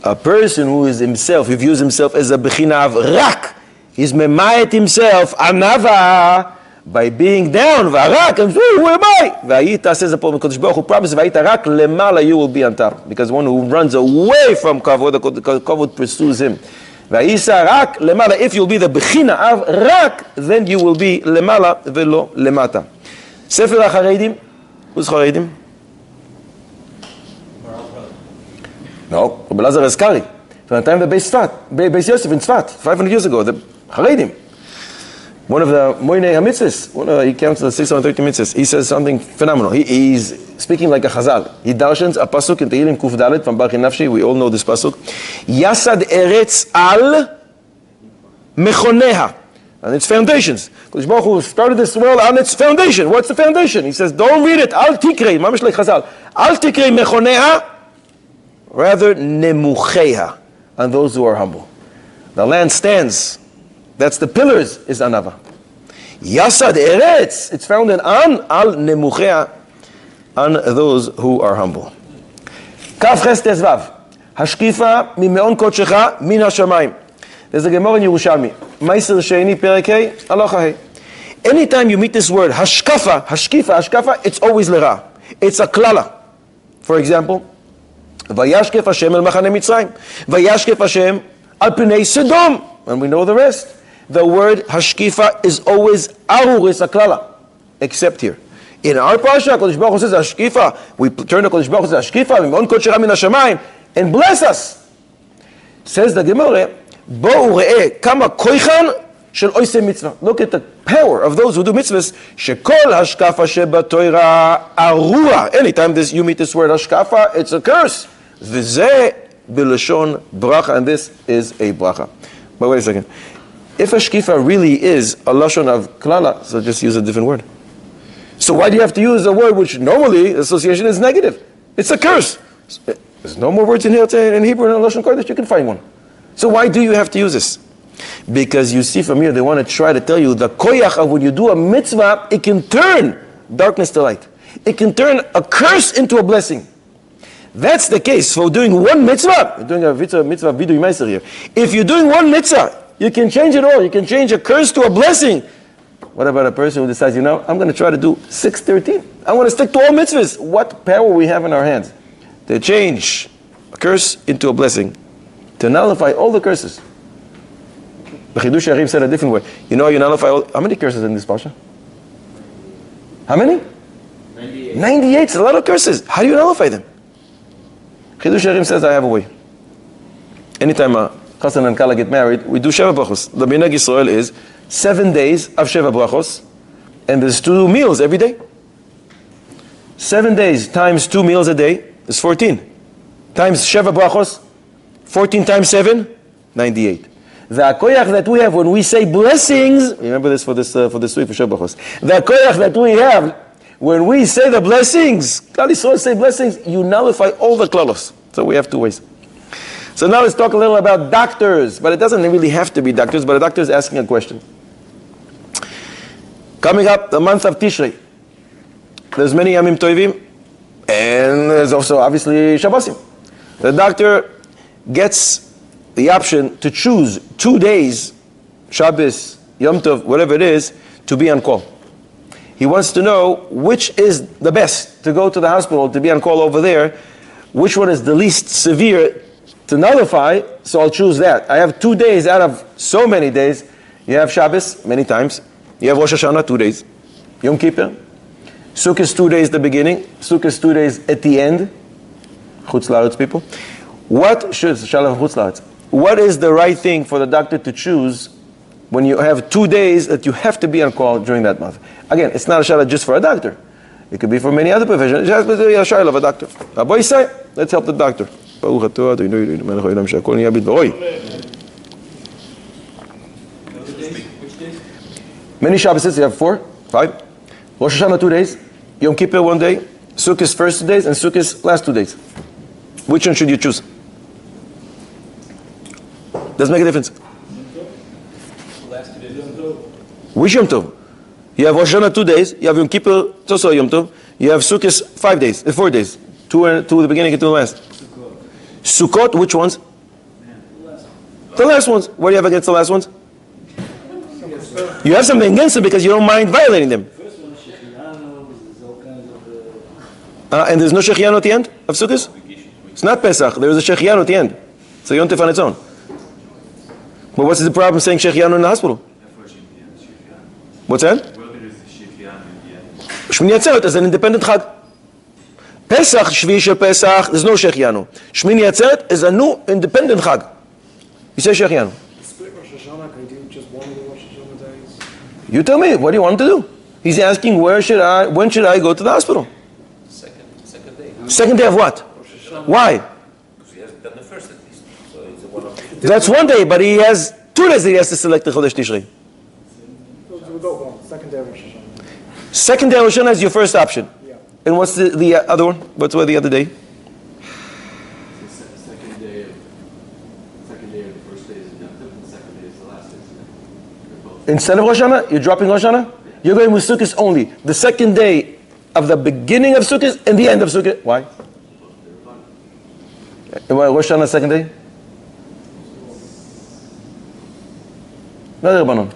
A person who is himself, he views himself as a bechina of rak. He's memayet himself anava by being down. Varak, who am I? Vayita says upon the Kodesh Baruch Hu promises vayita rak lemala you will be on top, because one who runs away from kavod, the kavod pursues him. Vayisa rak lemala. If you'll be the bechina of rak, then you will be lemala velo lemata. Sefer HaCharedim. Who's Charedim? No, Rabbi Lazar Eskari. From the time of Beis Yosef in Tzfat, 500 years ago, the Charedim. One of the Moinei HaMitzvahs, he counts the 630 mitzvahs. He says something phenomenal. He's speaking like a Chazal. He darshans a pasuk in Tehillim Kuf Dalet from Baruch Nafshi. We all know this pasuk. Yasad Eretz al mechoneha. And its foundations. Kodesh Baruch Hu started this world on its foundation. What's the foundation? He sasays, don't read it. Al tikrei, mamish like Chazal. Al tikrei mechoneha. Rather, nemucheha. And those who are humble. The land stands. That's the pillars, is anava. Yasad Eretz, it's founded on al nemuchea, on those who are humble. Kaf ches tezvav, hashkifa mimeon kodshecha min hashamayim. There's a Gemara in Yerushalmi. Meiser Sheni Perekei Alocha Hei. Anytime you meet this word hashkifa, it's always lera. It's a klala. For example, vayashkef Hashem el machane Mitzrayim, vayashkef Hashem al pnei Sodom, and we know the rest. The word hashkifa is always arur, is a klala, except here. In our parsha, Kodesh Baruch Hu says hashkifa. We turn to Kodesh Baruch Hu says hashkifa mimon kodshecha min hashamayim, and bless us. Says the Gemara, bo'u re'eh kama koichan shel oisei mitzvah. Look at the power of those who do mitzvahs. Shekol hashkafa sheba Torah arua. Anytime you meet this word hashkafa, it's a curse. V'zeh b'lashon bracha, and this is a bracha. But wait a second. If hashkifa really is a lashon of klala, so just use a different word. So why do you have to use a word which normally association is negative? It's a curse. There's no more words in here in Hebrew and lashon kodesh. You can find one. So why do you have to use this? Because you see from here, they want to try to tell you the koyach of when you do a mitzvah, it can turn darkness to light. It can turn a curse into a blessing. That's the case for doing one mitzvah. You're doing a mitzvah vidui meiser here. If you're doing one mitzvah, you can change it all. You can change a curse to a blessing. What about a person who decides, I'm going to try to do 613. I want to stick to all mitzvahs. What power we have in our hands to change a curse into a blessing, to nullify all the curses. The Chidush Yarim said a different way. You nullify how many curses in this parsha? How many? 98. 98. It's a lot of curses. How do you nullify them? Chidush Yarim says, I have a way. Anytime a Chassan and Kala get married, we do Sheva Brachos. The Minhag Yisroel is 7 days of Sheva Brachos, and there's 2 meals every day. 7 days times 2 meals a day is 14. Times Sheva Brachos, 14 times 7, 98. The koyach that we have when we say blessings, remember this for this week for Sheva Brachos. The koyach that we have when we say the blessings, Klal Yisrael say blessings, you nullify all the klalos. So we have 2 ways. So now let's talk a little about doctors, but it doesn't really have to be doctors, but a doctor is asking a question. Coming up, the month of Tishrei, there's many Yamim Tovim, and there's also obviously Shabbosim. The doctor gets the option to choose 2 days, Shabbos, Yom Tov, whatever it is, to be on call. He wants to know which is the best to go to the hospital, to be on call over there, which one is the least severe to nullify, so I'll choose that. I have 2 days out of so many days. You have Shabbos, many times. You have Rosh Hashanah, 2 days. Yom Kippur. Sukkot is 2 days at the beginning. Sukkot is 2 days at the end. Chutz La'aretz people. What is the right thing for the doctor to choose when you have 2 days that you have to be on call during that month? Again, it's not a shaila just for a doctor. It could be for many other professions. It has to be a shaila of a doctor. Rabbi Yisai, let's help the doctor. Many Shabbos, you have 4, 5. Rosh Hashanah 2 days. Yom Kippur 1 day. Sukkot first 2 days and Sukkot last 2 days. Which one should you choose? Doesn't make a difference. Last 2 days. Which Yom Tov? You have Rosh Hashanah 2 days. You have Yom Kippur, it's also Yom Tov. You have Sukkot 5 days, 4 days. Two the beginning and 2 the last. Sukkot, which ones? The last ones. What do you have against the last ones? You have something against them because you don't mind violating them. And there's no Shechianu at the end of Sukkot? It's not Pesach. There is a Shechianu at the end. It's a Yom Tov on its own. But what's the problem saying Shechianu in the hospital? What's that? Shmini Atzeret is an independent Chag. Pesach, Shvi Shel Pesach, there's no Shechianu. Shmini Atzeret is a new independent Chag. You say Shechianu. Split Rosh Hashanah, can you do just one of the Rosh Hashanah days? You tell me, what do you want to do? He's asking, when should I go to the hospital? Second day. Second day of what? Why? Because he hasn't done the first at least. So it's a one-off. That's 1 day, but he has 2 days that he has to select the Chodesh Tishrei. We'll go one. Second day of Rosh Hashanah. Second day of Rosh Hashanah is your first option. Yeah. And what's the other one? What's the other day? Second day of the first day is Yom Tov, and the second day is the last day. Instead of Rosh Hashanah, you're dropping Rosh Hashanah? You're going with Sukkot only. The second day of the beginning of Sukkot and the end of Sukkot. Why? And why Rosh Hashanah second day? No, Rabbanon.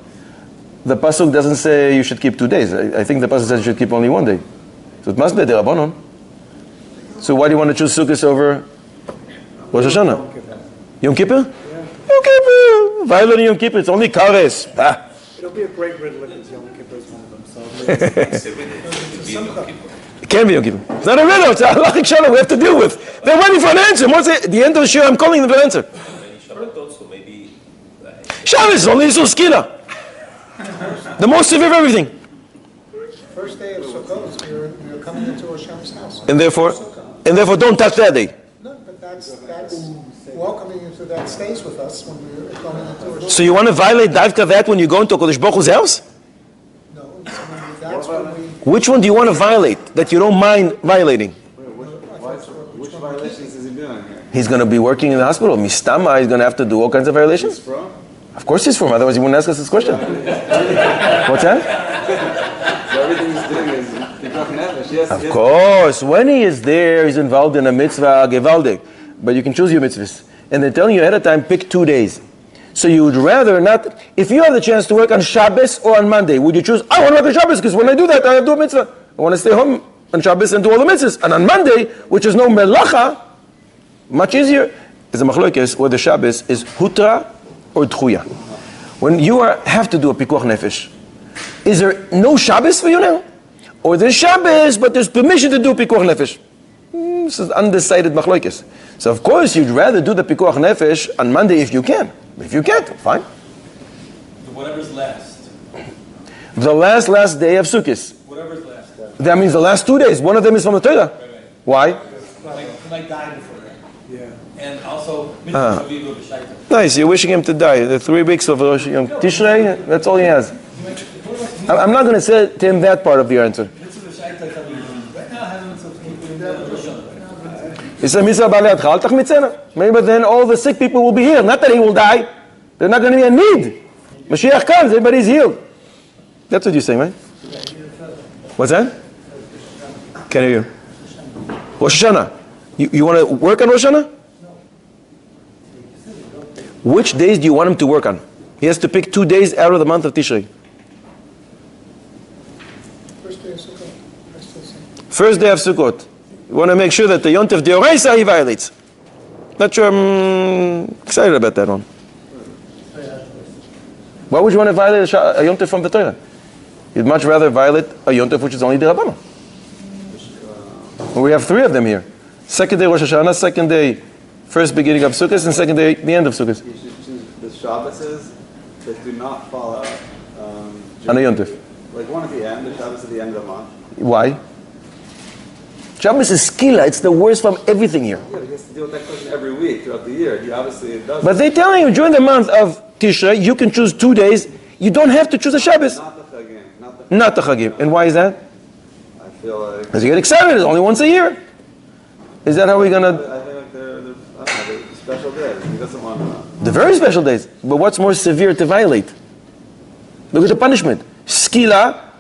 The pasuk doesn't say you should keep 2 days. I think the pasuk says you should keep only 1 day. So it must be the Rabbanon. So why do you want to choose Sukkot over Rosh Hashanah? Yom Kippur? Yom Kippur. Violating Yom Kippur. It's only Kares. Ah. It'll be a great riddle if it's Yom Kippur is one of them. So It can't be Yom Kippur. It's not a riddle. It's a halachic shalom we have to deal with. They're waiting for an answer. Once at the end of the show, I'm calling them for an answer. Many Shabbatot, so maybe. Shabbos is only Yisrael Skila. The most severe of everything. First day of Sukkot, you're coming into Hashem's house. And therefore don't touch that day. No, but that's welcoming you to that stays with us when we're going into Hashem's house. So you want to violate Davka that when you go into Kodesh Baruch Hu's house? No, that's when we... Which one do you want to violate that you don't mind violating? Which violations is he doing here? He's going to be working in the hospital. Mistama, he's going to have to do all kinds of violations. From? Of course he's from, otherwise he wouldn't ask us this question. What's that? So everything he's doing is Pikuach Nefesh. Yes, Of course, when he is there, he's involved in a mitzvah gewaldig. But you can choose your mitzvahs. And they're telling you ahead of time, pick 2 days. So you would rather not, if you have the chance to work on Shabbos or on Monday, would you choose, I want to work on Shabbos because when I do that, I have to do a mitzvah. I want to stay home on Shabbos and do all the mitzvahs. And on Monday, which is no melacha, much easier, is a machlokes where the Shabbos is hutra or d'chuya. When you have to do a pikuach nefesh, is there no Shabbos for you now? Or there's Shabbos, but there's permission to do pikuach nefesh? This is undecided machlokes. So of course you'd rather do the pikuach nefesh on Monday if you can. If you can't, fine. Whatever's last. The last day of Sukkot. Whatever's last. That means the last 2 days. One of them is from the Torah. Why? He might die before that. Yeah. And also, mitzvah Chaviv b'Shaita. Nice, you're wishing him to die. The 3 weeks of Rosh Tishrei, that's all he has. I'm not going to say to him that part of your answer. Mitzvah b'Shaita Chaviv. Right now, I have mitzvah Chaviv. It's a mitzvah b'alei atchal, tach mitzena. Maybe then all the sick people will be healed. Not that he will die. There's not going to be a need. Mashiach comes, everybody's healed. That's what you're saying, right? What's that? Can't hear you. Rosh Hashanah. You want to work on Rosh Hashanah? Which days do you want him to work on? He has to pick 2 days out of the month of Tishrei. First day of Sukkot. First day of Sukkot. You want to make sure that the Yontif Deoraisa he violates. Not sure I'm excited about that one. Why would you want to violate a Yontif from the Torah? You'd much rather violate a Yontif which is only the Rabbana. Well, we have 3 of them here. Second day Rosh Hashanah, second day first beginning of Sukkot, and second day the end of Sukkot. You should choose the Shabbases that do not fall out. On a Yontif. Like one at the end, the Shabbos at the end of the month. Why? Shabbos is skila. It's the worst from everything here. Yeah, he has to deal with that question every week throughout the year. He obviously does. But they're telling you during the month of Tishrei, you can choose 2 days. You don't have to choose a Shabbos. Not the Chagim. Not the Chagim. And why is that? I feel like Because you get excited, it's only once a year. Is that how we're gonna? I think like they're I don't know, they're special days. He doesn't want to. The very special days. But what's more severe to violate? Look at the punishment. Skila,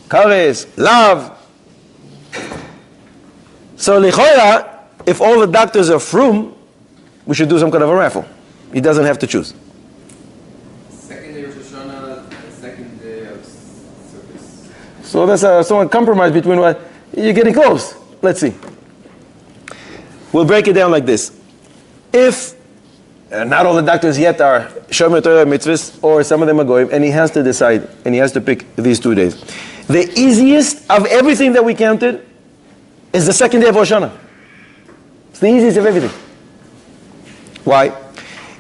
kares, love. So lichoira, if all the doctors are frum, we should do some kind of a raffle. He doesn't have to choose. Second day of Rosh Hashanah, second day of Sukkot. So that's a compromise between what you're getting close. Let's see. We'll break it down like this. If not all the doctors yet are Shomer Torah mitzvahs, or some of them are goyim, and he has to decide, and he has to pick these 2 days. The easiest of everything that we counted is the second day of Rosh Hashanah. It's the easiest of everything. Why?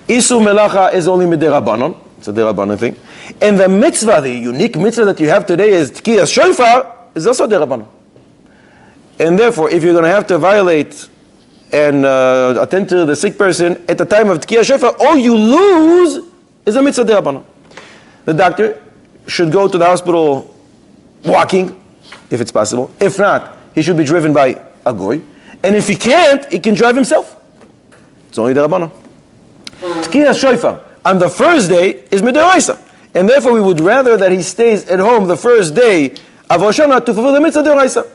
Isu melacha is only midirabanon. It's a derabanon thing. And the mitzvah, the unique mitzvah that you have today is tkiyas shofar, is also derabanon. And therefore, if you're going to have to violate and attend to the sick person at the time of tkiyas shofar, all you lose is a mitzvah derabanon. The doctor should go to the hospital walking, if it's possible. If not, he should be driven by a goy. And if he can't, he can drive himself. It's only derabanan. Tkiyas shofar on the first day is midoraisa, and therefore we would rather that he stays at home the first day of Rosh Hashanah to fulfill the mitzvah deoraisa.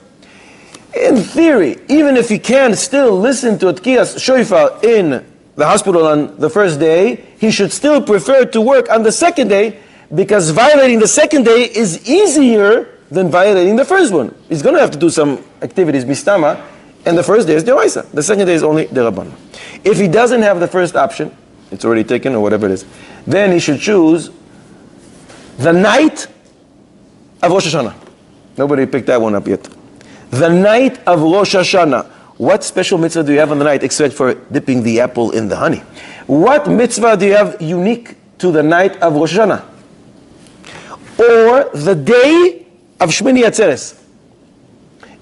In theory, even if he can still listen to a tkiyas shofar in the hospital on the first day, he should still prefer to work on the second day, because violating the second day is easier than violating the first one. He's going to have to do some activities mistama, and the first day is deoraisa. The second day is only derabbanan. If he doesn't have the first option, it's already taken or whatever it is, then he should choose the night of Rosh Hashanah. Nobody picked that one up yet. The night of Rosh Hashanah. What special mitzvah do you have on the night except for dipping the apple in the honey? What mitzvah do you have unique to the night of Rosh Hashanah? Or the day of Shmini Atzeres?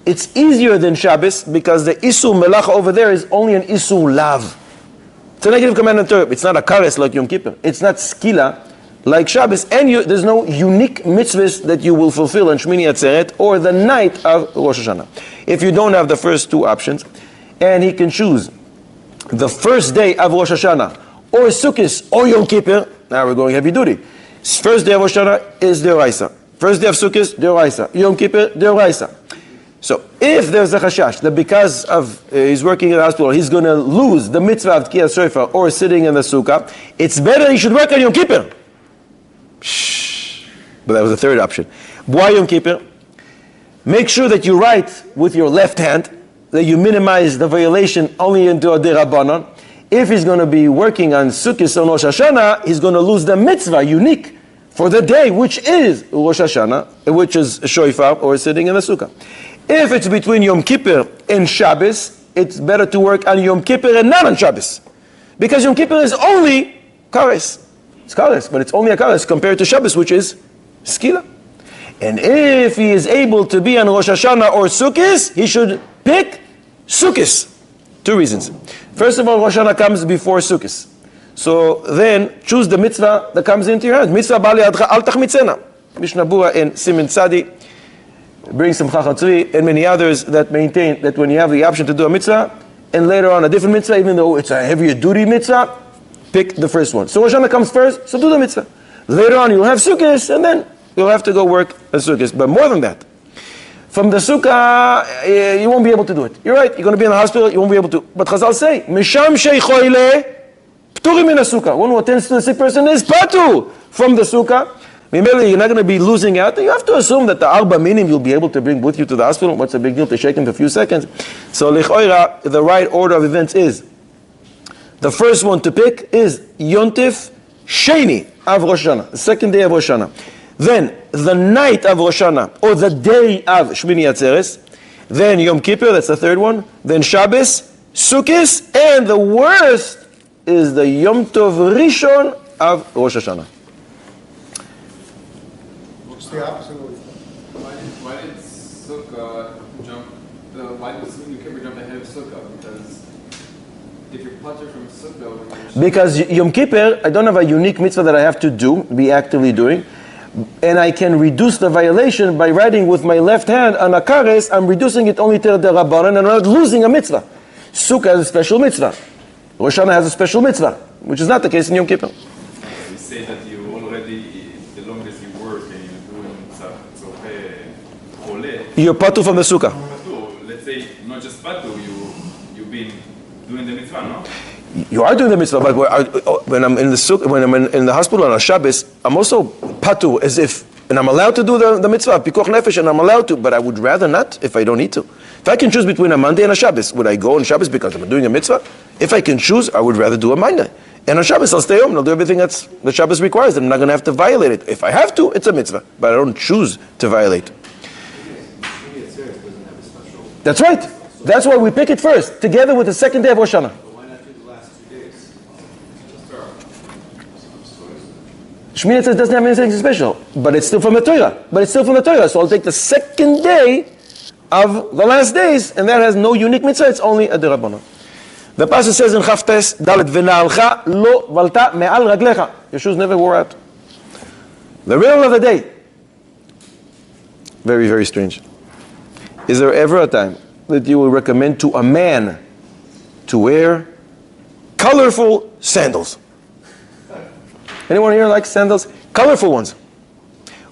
It's easier than Shabbos because the Isu Melacha over there is only an Isu Lav. It's a negative commandment Torah. It's not a kares like Yom Kippur. It's not skila like Shabbos. And there's no unique mitzvahs that you will fulfill on Shmini Atzeret or the night of Rosh Hashanah. If you don't have the first 2 options, and he can choose the first day of Rosh Hashanah or Sukkot or Yom Kippur, now we're going heavy duty. First day of Rosh Hashanah is Deoraisa. First day of Sukkot, Deoraisa. Yom Kippur, Deoraisa. So if there's a chashash that because of he's working in the hospital, he's going to lose the mitzvah of tkiyas shofar or sitting in the sukkah, it's better he should work on Yom Kippur. Shh. But that was the third option. Why Yom Kippur? Make sure that you write with your left hand, that you minimize the violation only into a derabbanan. If he's going to be working on Sukkot or Rosh Hashanah, he's going to lose the mitzvah unique for the day, which is Rosh Hashanah, which is shofar or sitting in the sukkah. If it's between Yom Kippur and Shabbos, it's better to work on Yom Kippur and not on Shabbos. Because Yom Kippur is only kares. It's kares, but it's only a kares compared to Shabbos, which is skila. And if he is able to be on Rosh Hashanah or Sukkot, he should pick Sukkot. 2 reasons. First of all, Rosh Hashanah comes before Sukkot. So then, choose the mitzvah that comes into your hand. Mitzvah bali adcha al tachmitzena. Mishnah Bura and Siman Tzadi bring some Chachatzui and many others that maintain that when you have the option to do a mitzvah and later on a different mitzvah, even though it's a heavier duty mitzvah, pick the first one. So Rosh Hashanah comes first, so do the mitzvah. Later on you'll have Sukkot and then you'll have to go work a Sukkot. But more than that, from the sukkah, you won't be able to do it. You're right, you're going to be in the hospital, you won't be able to. But Chazal say, Misham sheikhoile pturim min sukkah. One who attends to the sick person is patu from the sukkah. Maybe you're not going to be losing out. You have to assume that the arba minim you'll be able to bring with you to the hospital. What's the big deal to shake him for a few seconds? So lichoira, the right order of events is, the first one to pick is Yontif Sheni of Rosh Hashanah, the second day of Rosh Hashanah. Then the night of Rosh Hashanah, or the day of Shmini Atzeres. Then Yom Kippur, that's the third one. Then Shabbos, Sukkot, and the worst is the Yom Tov Rishon of Rosh Hashanah. It's the opposite of what you Why did Sukkah jump? Why did Yom Kippur jump ahead of Sukkah? Because if you're putter from Sukkah, Because Yom Kippur, I don't have a unique mitzvah that I have to do, be actively doing. and I can reduce the violation by writing with my left hand on a kares, I'm reducing it only to the rabbanon, and I'm not losing a mitzvah. Sukkah has a special mitzvah. Rosh Hashanah has a special mitzvah, which is not the case in Yom Kippur. You say that you already, the longest you work and you're doing tzorchei, You're patu from the sukkah. let's say, not just patu, you've been doing the mitzvah, no? You are doing the mitzvah, but when I'm in the sukkah, when I'm in the hospital on a Shabbos, I'm also patu, as if, and I'm allowed to do the mitzvah, pikuach nefesh, and I'm allowed to, but I would rather not if I don't need to. If I can choose between a Monday and a Shabbos, would I go on Shabbos because I'm doing a mitzvah? If I can choose, I would rather do a Monday. And on Shabbos, I'll stay home and I'll do everything that's the Shabbos requires, and I'm not going to have to violate it. If I have to, it's a mitzvah, but I don't choose to violate. That's right. That's why we pick it first, together with the second day of Rosh Hashanah. Shmini Atzeret doesn't have anything special, but it's still from the Torah. So I'll take the second day of the last days, and that has no unique mitzvah, it's only a derabbanan. The passage says in Chavtes, Dalet, V'na'alcha lo valta me'al raglecha. Your shoes never wore out. The riddle of the day. Very, very strange. Is there ever a time that you will recommend to a man to wear colorful sandals? Anyone here likes sandals? Colorful ones.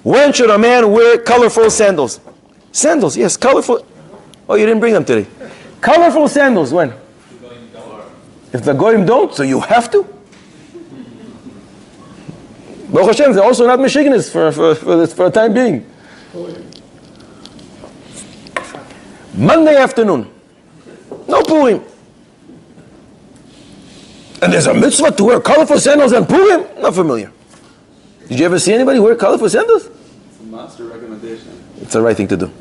When should a man wear colorful sandals? Sandals, yes, colorful. Oh, you didn't bring them today. Colorful sandals, when? If the goyim don't, so you have to? Baruch Hashem, they're also not Michiganists for a time being. Monday afternoon. No Purim. And there's a mitzvah to wear colorful sandals on Purim? Not familiar. Did you ever see anybody wear colorful sandals? It's a master recommendation. It's the right thing to do.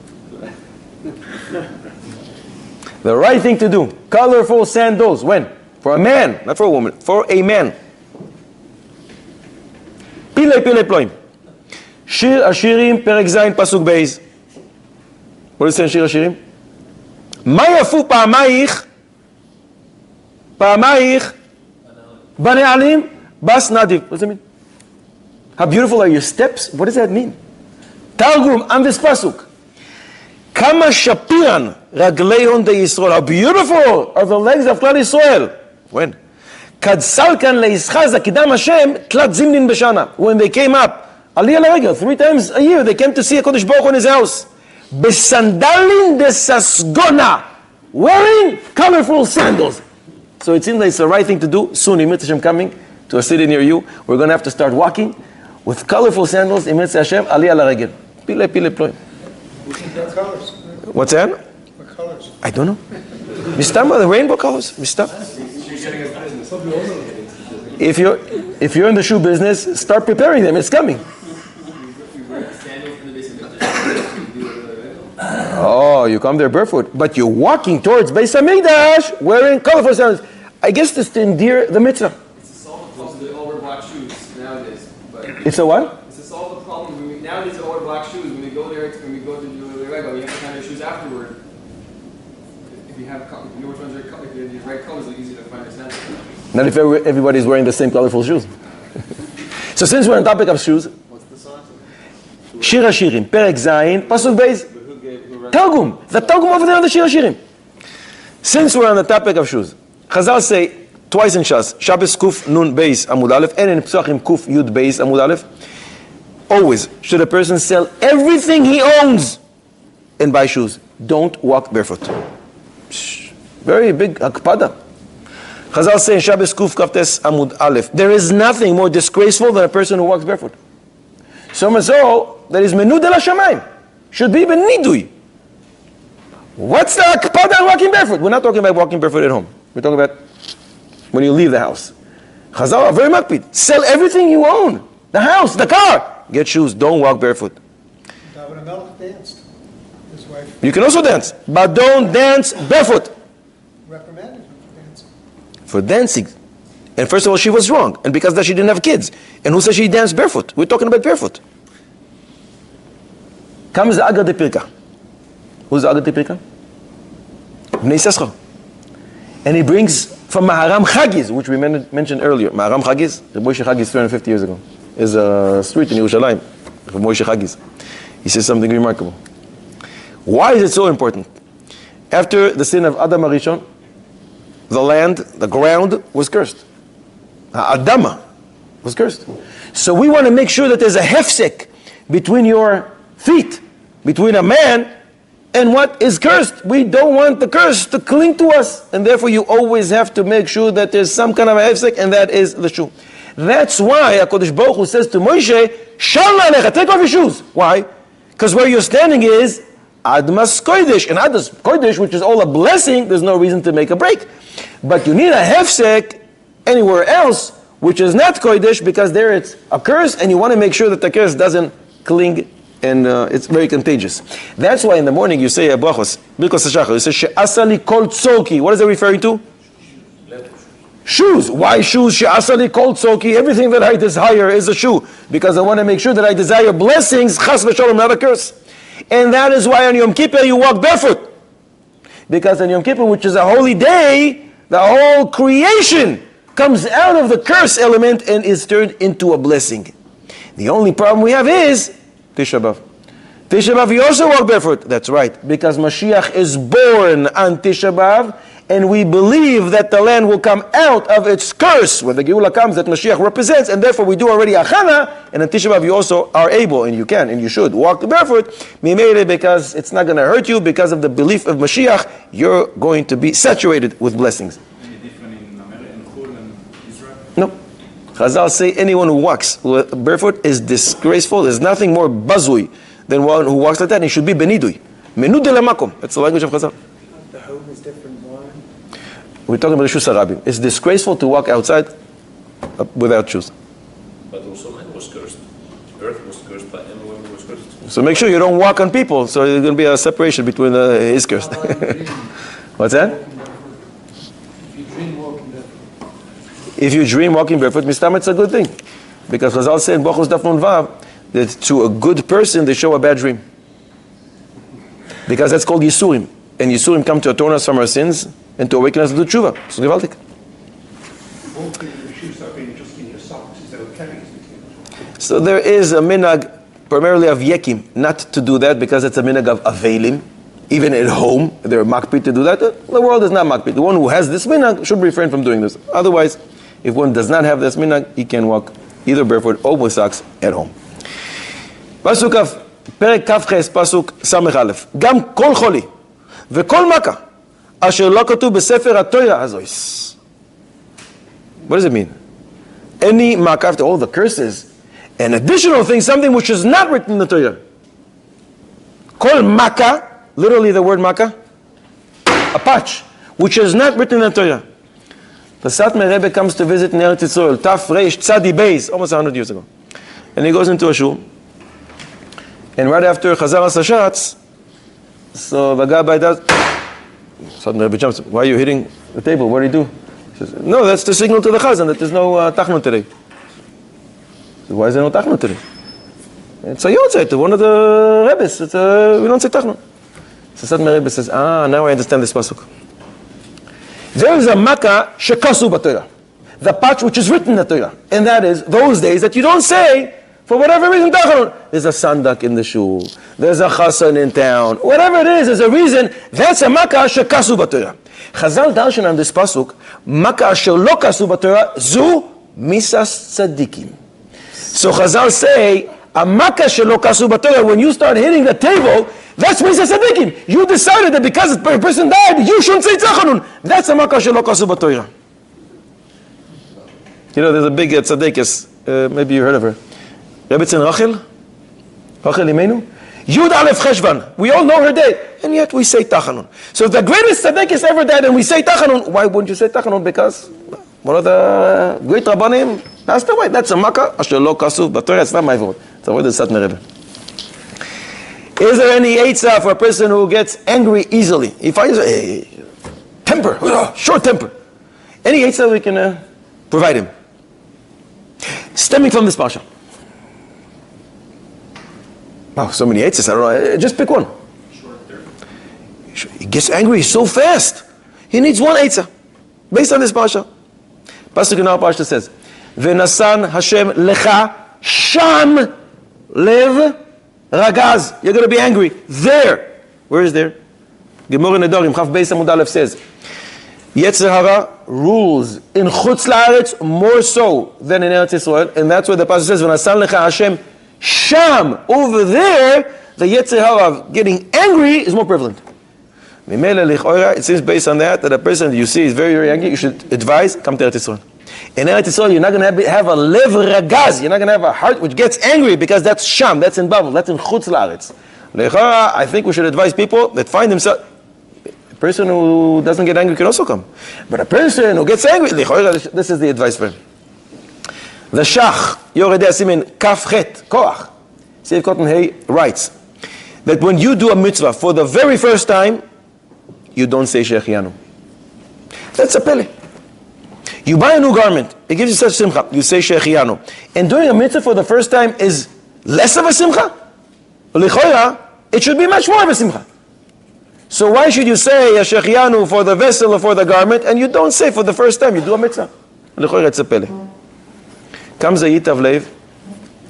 The right thing to do. Colorful sandals. When? For a man, not for a woman. For a man. Pile ploim. Shir Ashirim Perek Zayin Pasuk Beis. What does it say in Shir Ashirim? Ma yafu pa'amaich Bane'alim Bas Nadiv. What does it mean? How beautiful are your steps? What does that mean? Targum on this pasuk. Kama shapiran ragleihon de Yisrael. How beautiful are the legs of Klal Yisrael. When? Kadsalkan le'ischaz akidam Hashem tlat zimnin b'shana. When they came up, aliyah l'regel, 3 times a year, they came to see HaKadosh Baruch Hu in his house. Besandalin de sasgona. Wearing colorful sandals. So it seems like it's the right thing to do. Soon, Eretz Hashem coming to a city near you, we're going to have to start walking with colorful sandals. Eretz Hashem, aliyah l'regel. Pile ploim. What colors? What's that? What colors? I don't know. Mistama, the rainbow colors. Mistama. If you're in the shoe business, start preparing them. It's coming. Oh, you come there barefoot, but you're walking towards Beis Hamikdash wearing colorful sandals. I guess this to endear the mitzvah. It's to solve the problem with all wear black shoes nowadays. But It's a what? it's to solve the problem. Nowadays, all wear black shoes. When we go there, when we go to do the regular, we have to find our shoes afterward. If you have, if you know which ones are, if they're the right colors, it's easy to find your sandals. Not if everybody's wearing the same colorful shoes. So since we're on topic of shoes, What's the song? Shir Hashirim, Perek Zayin, Pasuk Beis, Targum. The Targum over there on the Shir Hashirim. Since we're on the topic of shoes, Chazal say twice in Shas, Shabbos Kuf Nun Beis Amud Aleph, and in Pesachim Kuf Yud Beis Amud Aleph. Always should a person sell everything he owns and buy shoes. Don't walk barefoot. Very big akpada. Chazal say in Shabbos Kuf Kaftes Amud Aleph, there is nothing more disgraceful than a person who walks barefoot. So much so that is menu de la shamayim. Should be even nidui. What's the akpada on walking barefoot? We're not talking about walking barefoot at home. We're talking about when you leave the house. Chazal are very makpid. Sell everything you own. The house, the car. Get shoes. Don't walk barefoot. David HaMelech danced. His wife You can also dance, but don't dance barefoot. reprimanded him for dancing. For dancing. And first of all, she was wrong. And because that she didn't have kids. And who said she danced barefoot? We're talking about barefoot. Comes the Agad de Pirka. Who's the Agad de Pirka? Bnei Yissaschar. And he brings from Maharam Chagiz, which we mentioned earlier. Maharam Chagiz, the Moshe Chagiz 350 years ago, is a street in Yerushalayim. of Moshe Chagiz. He says something remarkable. Why is it so important? After the sin of Adam HaRishon, the ground was cursed. Adama was cursed. So we want to make sure that there's a hefsek between your feet, between a man and what is cursed. We don't want the curse to cling to us, and therefore you always have to make sure that there's some kind of a hefsek, and that is the shoe. That's why HaKadosh Baruch Hu says to Moshe, Shal alecha, take off your shoes. Why? Because where you're standing is Admas Kodesh, and Admas Kodesh, which is all a blessing, there's no reason to make a break. But you need a hefsek anywhere else, which is not Kodesh, because there it's a curse, and you want to make sure that the curse doesn't cling, and it's very contagious. That's why in the morning you say brachos, Birkos HaShachar, you say she'asali kol tzorki. What is it referring to? Shoes. Why shoes? She'asali kol tzorki. Everything that I desire is a shoe, because I want to make sure that I desire blessings, chas v'sholom, not a curse. And that is why on Yom Kippur you walk barefoot, because on Yom Kippur, which is a holy day, the whole creation comes out of the curse element and is turned into a blessing. The only problem we have is Tisha B'Av. Tisha B'Av, you also walk barefoot. That's right, because Mashiach is born on Tisha B'Av, and we believe that the land will come out of its curse when the Geula comes that Mashiach represents, and therefore we do already Achana, and on Tisha B'Av you also are able, and you can, and you should walk barefoot, because it's not going to hurt you, because of the belief of Mashiach, you're going to be saturated with blessings. Any different in America and Chul and Israel? No. Chazal say anyone who walks barefoot is disgraceful. There's nothing more bazui than one who walks like that, and he should be benidui. Menud lamakom. That's the language of Chazal. The home is different. Why? We're talking about the Shus HaRabim. It's disgraceful to walk outside without shoes. But also man was cursed. Earth was cursed by everyone who was cursed. So make sure you don't walk on people, so there's going to be a separation between his curse. What's that? If you dream walking barefoot, mistam, it's a good thing. Because Chazal said in Bachos Daf Nun Vav that to a good person they show a bad dream. Because that's called Yisurim. And Yisurim come to atone us from our sins and to awaken us to tshuva. So gewaltig. Walking with the shoes that being just in your socks, is that okay? So there is a minhag, primarily of Yekim, not to do that, because it's a minhag of Avelim. Even at home, they're makpid to do that. The world is not makpid. The one who has this minhag should refrain from doing this. Otherwise, if one does not have this minhag, he can walk either barefoot or with socks at home. Pasuk Kaf, Perek Kaf Ches, Pasuk Samech Aleph. Gam kol choli, v'kol maka, asher lo katuv b'sefer HaTorah hazois. What does it mean? Any maka, after all the curses, an additional thing, something which is not written in the Torah. Kol maka, literally the word maka, a patch, which is not written in the Torah. The Satmar Rebbe comes to visit in Eretz Yisroel, Taf Reish Tzadi Beis, almost 100 years ago. And he goes into a shul. And right after Chazar HaSashatz, so the guy by that, Satmar Rebbe jumps, why are you hitting the table? What do you do? He says, no, that's the signal to the Chazan that there's no Tachnun today. So why is there no Tachnun today? It's a Yotzeit, one of the Rebbes. We don't say Tachnun. So Satmar Rebbe says, now I understand this pasuk. There is a makkah shekasu b'Torah, the patch which is written in the Torah, and that is those days that you don't say for whatever reason. There's a sandak in the shul, there's a chasan in town, whatever it is, there's a reason. That's a makkah shekasu b'Torah. Chazal darshan on this pasuk, makkah asher lo kasu b'Torah zu misas tzadikim. So Chazal say a makkah asher lo kasu b'Torah, when you start hitting the table, that's Misas Tzadikim. You decided that because a person died, you shouldn't say Tzachonun. That's a makkah shelo kasu b'Torah. You know, there's a big tzaddikus, maybe you heard of her. Rebbetzin Rachel Imenu. Yud Aleph Cheshvan. We all know her day, and yet we say Tachanun. So if the greatest tzaddikus ever died and we say Tachanun, why wouldn't you say Tachanun? Because one of the great Rabbanim passed away. That's a makkah shelo kasu b'Torah. It's not my fault. It's a word of Satmar Rebbe. Is there any eitzah for a person who gets angry easily? He finds a temper, short temper. Any eitzah we can provide him? Stemming from this parsha. Wow, so many eitzahs, I don't know. Just pick one. He gets angry so fast. He needs one eitzah. Based on this parsha. Pasuk in our parsha says, V'nasan Hashem lecha sham lev ragaz. You're going to be angry. There. Where is there? Gemara Nedarim, Chaf Beis Amud Aleph says, Yetzer Hara rules in Chutz La'aretz more so than in Eretz Yisroel, and that's where the passage says, V'nasan lecha Hashem sham. Over there, the Yetzer Hara of getting angry is more prevalent. It seems based on that a person that you see is very, very angry, you should advise, come to Eretz Yisroel. In Eretz Yisroel, you're not going to have a lev ragaz, you're not going to have a heart which gets angry, because that's sham, that's in Babel, that's in Chutz La'aretz. I think we should advise people that find themselves. A person who doesn't get angry can also come. But a person who gets angry, this is the advice for him. The Shach, Yoredei Asimin, Kaf Chet, Koach, Seif Cotton Hay writes that when you do a mitzvah for the very first time, you don't say Shechianu. That's a pele. You buy a new garment, it gives you such simcha, you say Shechianu. And doing a mitzvah for the first time is less of a simcha? It should be much more of a simcha. So why should you say Shechianu for the vessel or for the garment, and you don't say for the first time you do a mitzvah? It's a pele. Comes a Yitav Lev,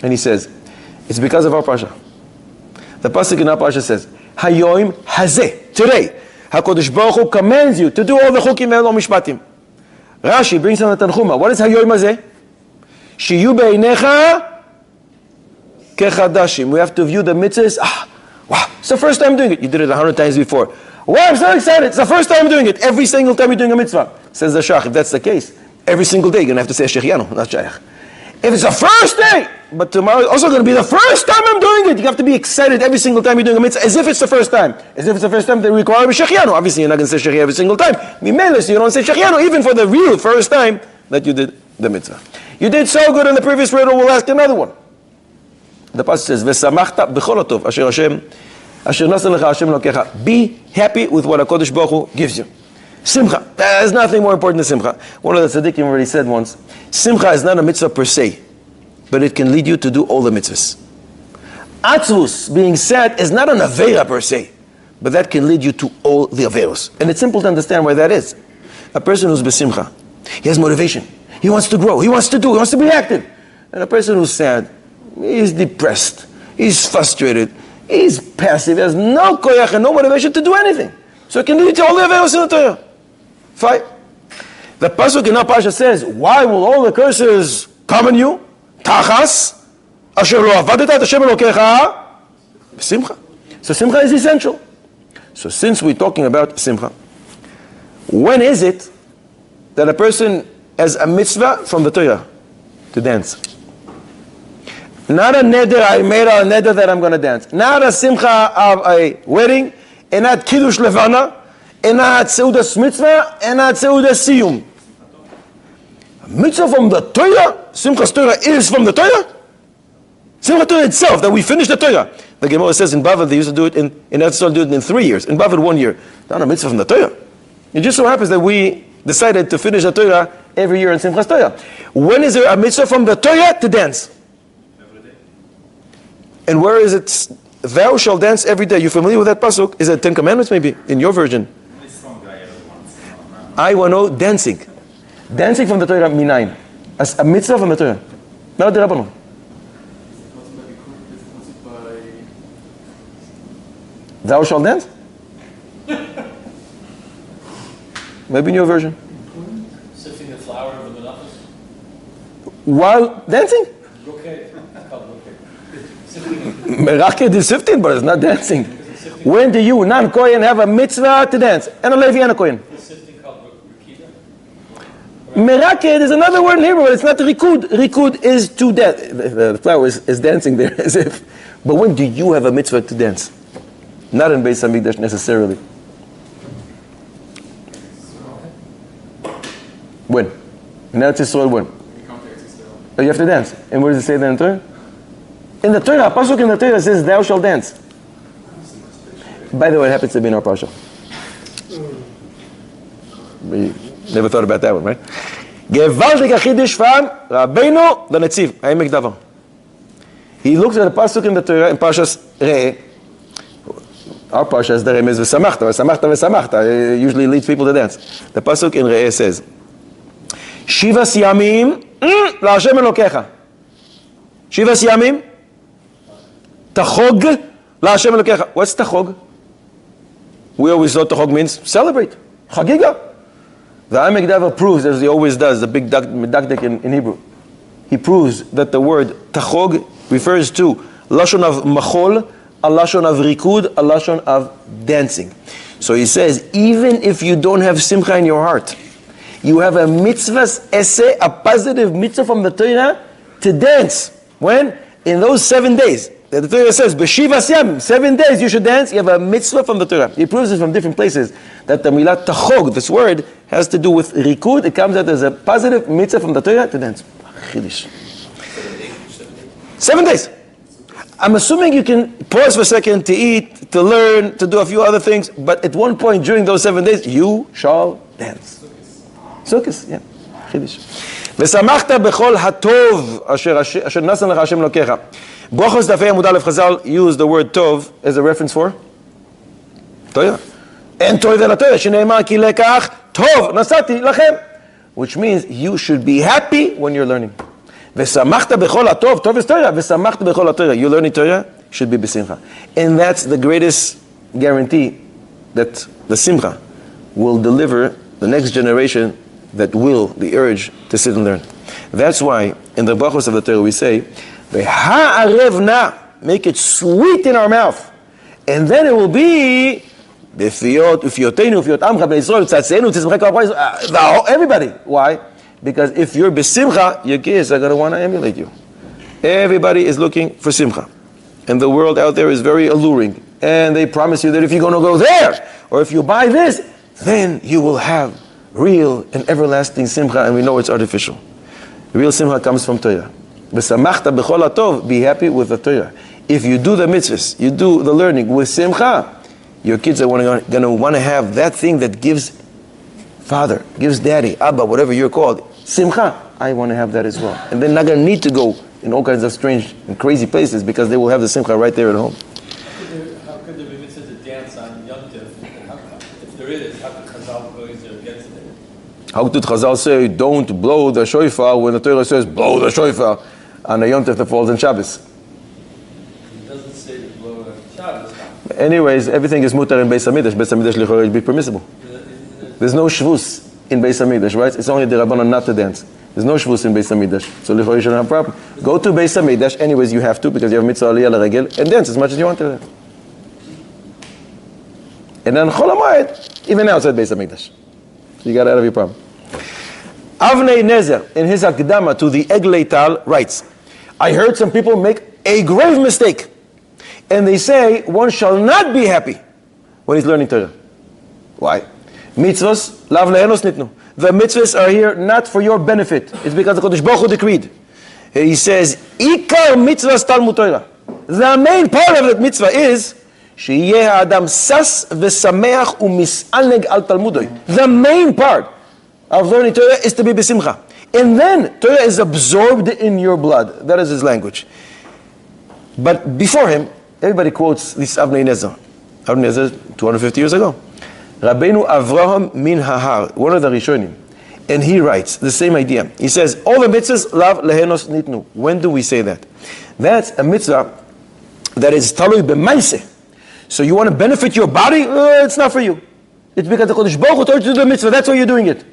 and he says, it's because of our parsha. The pasuk in our parsha says, Hayoim hazeh, today, HaKadosh Baruch Hu commands you to do all the chukim and all mishpatim. Rashi brings on the Tanchuma. What is Hayoim hazeh? Shiyu be'inecha kechadashim. We have to view the mitzvahs. Wow, it's the first time doing it. You did it 100 times before. Wow, I'm so excited. It's the first time doing it. Every single time you're doing a mitzvah. Says the Shach, if that's the case, every single day you're going to have to say Shechianu, not Shayach. If it's the first day, but tomorrow it's also going to be the first time I'm doing it, you have to be excited every single time you're doing a mitzvah, as if it's the first time. As if it's the first time they require a Shechianu. Obviously you're not going to say Shechianu every single time. Mimelis, you don't say Shechianu even for the real first time that you did the mitzvah. You did so good in the previous riddle, we'll ask another one. The passage says, "V'samachta b'chol hatov asher Hashem asher nasan lecha Hashem lokecha." Be happy with what HaKadosh Baruch Hu gives you. Simcha. There's nothing more important than Simcha. One of the tzaddikim already said once, Simcha is not a mitzvah per se, but it can lead you to do all the mitzvahs. Atzvus, being sad, is not an avera per se, but that can lead you to all the averos. And it's simple to understand why that is. A person who's besimcha, he has motivation. He wants to grow. He wants to do. He wants to be active. And a person who's sad, he's depressed. He's frustrated. He's passive. He has no koyach and no motivation to do anything. So it can lead to all the averos in the Torah. Fine. The pasuk in our parsha says, why will all the curses come on you? Tachas, asher lo avadet et Hashem Elokecha, simcha. So simcha is essential. So since we're talking about simcha, when is it that a person has a mitzvah from the Torah to dance? Not a neder, I made a neder that I'm going to dance. Not a simcha of a wedding, and not kiddush levana, and not seudas mitzvah, and not seudas siyum. A mitzvah from the Torah, Simchas Torah is from the Torah. Simchas Torah itself, that we finish the Torah. The Gemara says in Bavel they used to do it in Eretz Yisroel, do it in 3 years. In Bavel 1 year. Not a mitzvah from the Torah. It just so happens that we decided to finish the Torah every year in Simchas Torah. When is there a mitzvah from the Torah to dance? Every day. And where is it? Thou shalt dance every day. You familiar with that pasuk? Is it 10 Commandments maybe? In your version. I want to know dancing. Dancing from the Torah minayin. As a mitzvah from the Torah. Not the Rabbanon. Thou shalt dance? Maybe in your version. Sifting the flour of the menachos. While dancing? Okay. Meraked is sifting, but it's not dancing. When do you, non-Kohen, have a mitzvah to dance? And a Levi and a Kohen. Meraked is another word in Hebrew, but it's not rikud. Rikud is to dance. The flower is dancing there as if. But when do you have a mitzvah to dance? Not in Beis Hamikdash necessarily. When? In Eretz Yisroel, when? Oh, you have to dance. And where does it say that in the Torah? In the Torah, a pasuk in the Torah says, thou shalt dance. By the way, it happens to be in our parsha. We never thought about that one, right? Gewaltig achidish from Rabbeinu the Netziv, Ha'emek Davar. He looks at a pasuk in the Torah, in Parshas Re'eh. Our parsha is the remez v'samachta, v'samachta, v'samachta. Usually leads people to dance. The pasuk in Re'eh says, Shivas yamim la'Hashem Elokecha. Shivas yamim, Tachog LaHashem Elokecha. What's Tachog? We always thought Tachog means celebrate. Chagiga. The Amek Dava proves, as he always does, the big medakdek in Hebrew. He proves that the word Tachog refers to Lashon of Machol, a Lashon of Rikud, a Lashon of dancing. So he says, even if you don't have Simcha in your heart, you have a mitzvah's essay, a positive mitzvah from the Torah to dance. When? In those 7 days. The Torah says, B'shivas yamim, 7 days you should dance. You have a mitzvah from the Torah. He proves this from different places, that the milah tachog, this word, has to do with rikud. It comes out as a positive mitzvah from the Torah to dance. Chiddush. 7 days. I'm assuming you can pause for a second to eat, to learn, to do a few other things, but at one point during those 7 days, you shall dance. Sukkos, yeah. Chiddush. V'samachta b'chol hatov asher nasan lecha Hashem Elokecha. Brachos dafei Amud Aleph Chazal use the word tov as a reference for Torah. En tov el Torah sheneimar ki lekach tov nasati lachem, which means you should be happy when you're learning. V'samachta b'chol hatov, tov is Torah. V'samachta b'chol Torah. You're learning Torah, should be b'simcha, and that's the greatest guarantee that the simcha will deliver the next generation that will the urge to sit and learn. That's why in the brachos of the Torah we say, make it sweet in our mouth, and then it will be everybody. Why? Because if you're besimcha, your kids are going to want to emulate you. Everybody is looking for simcha, and the world out there is very alluring, and they promise you that if you're going to go there, or if you buy this, then you will have real and everlasting simcha, and we know it's artificial. Real simcha comes from Torah. V'samachta b'chol hatov, be happy with the Torah. If you do the mitzvahs, you do the learning with simcha, your kids are going to want to have that thing that gives father, gives daddy, abba, whatever you're called, simcha. I want to have that as well. And they're not going to need to go in all kinds of strange and crazy places because they will have the simcha right there at home. How could there be mitzvah to dance on Yom Tov? If there is, how could Chazal go against it? How did Chazal say, don't blow the shofar when the Torah says, blow the shofar on a Yom Tov that falls on Shabbos? It doesn't say to blow on Shabbos. Anyways, everything is mutar in Beis HaMikdash. Beis HaMikdash lichorah would be permissible. There's no shvus in Beis HaMikdash, right? It's only the Rabbanon not to dance. There's no shvus in Beis HaMikdash. So lichorah you shouldn't have a problem. Go to Beis HaMikdash, anyways you have to, because you have mitzvah aliyah l'regel, and dance as much as you want to. And then Chol HaMoed, even outside Beis HaMikdash. So you got out of your problem. Avnei Nezer, in his Akdama to the Eglei Tal, writes, I heard some people make a grave mistake. And they say one shall not be happy when he's learning Torah. Why? Mitzvos, lav lehenos nitnu. The mitzvahs are here not for your benefit. It's because the Kodesh Baruch Hu decreed. He says, Ikar mitzvahs Talmud Torah. The main part of that mitzvah is שיהיה האדם שש ושמח ומסענג על תלמודוי. The main part of learning Torah is to be besimcha. And then Torah is absorbed in your blood. That is his language. But before him, everybody quotes this Avnei Nezer. Avnei Nezer, 250 years ago. Rabbeinu Avraham min Hahar, one of the Rishonim. And he writes the same idea. He says, all the mitzvahs lav lehenos nitnu. When do we say that? That's a mitzvah that is talui b'maiseh. So you want to benefit your body? It's not for you. It's because the Kodesh Baruch Hu told you to do the mitzvah. That's why you're doing it.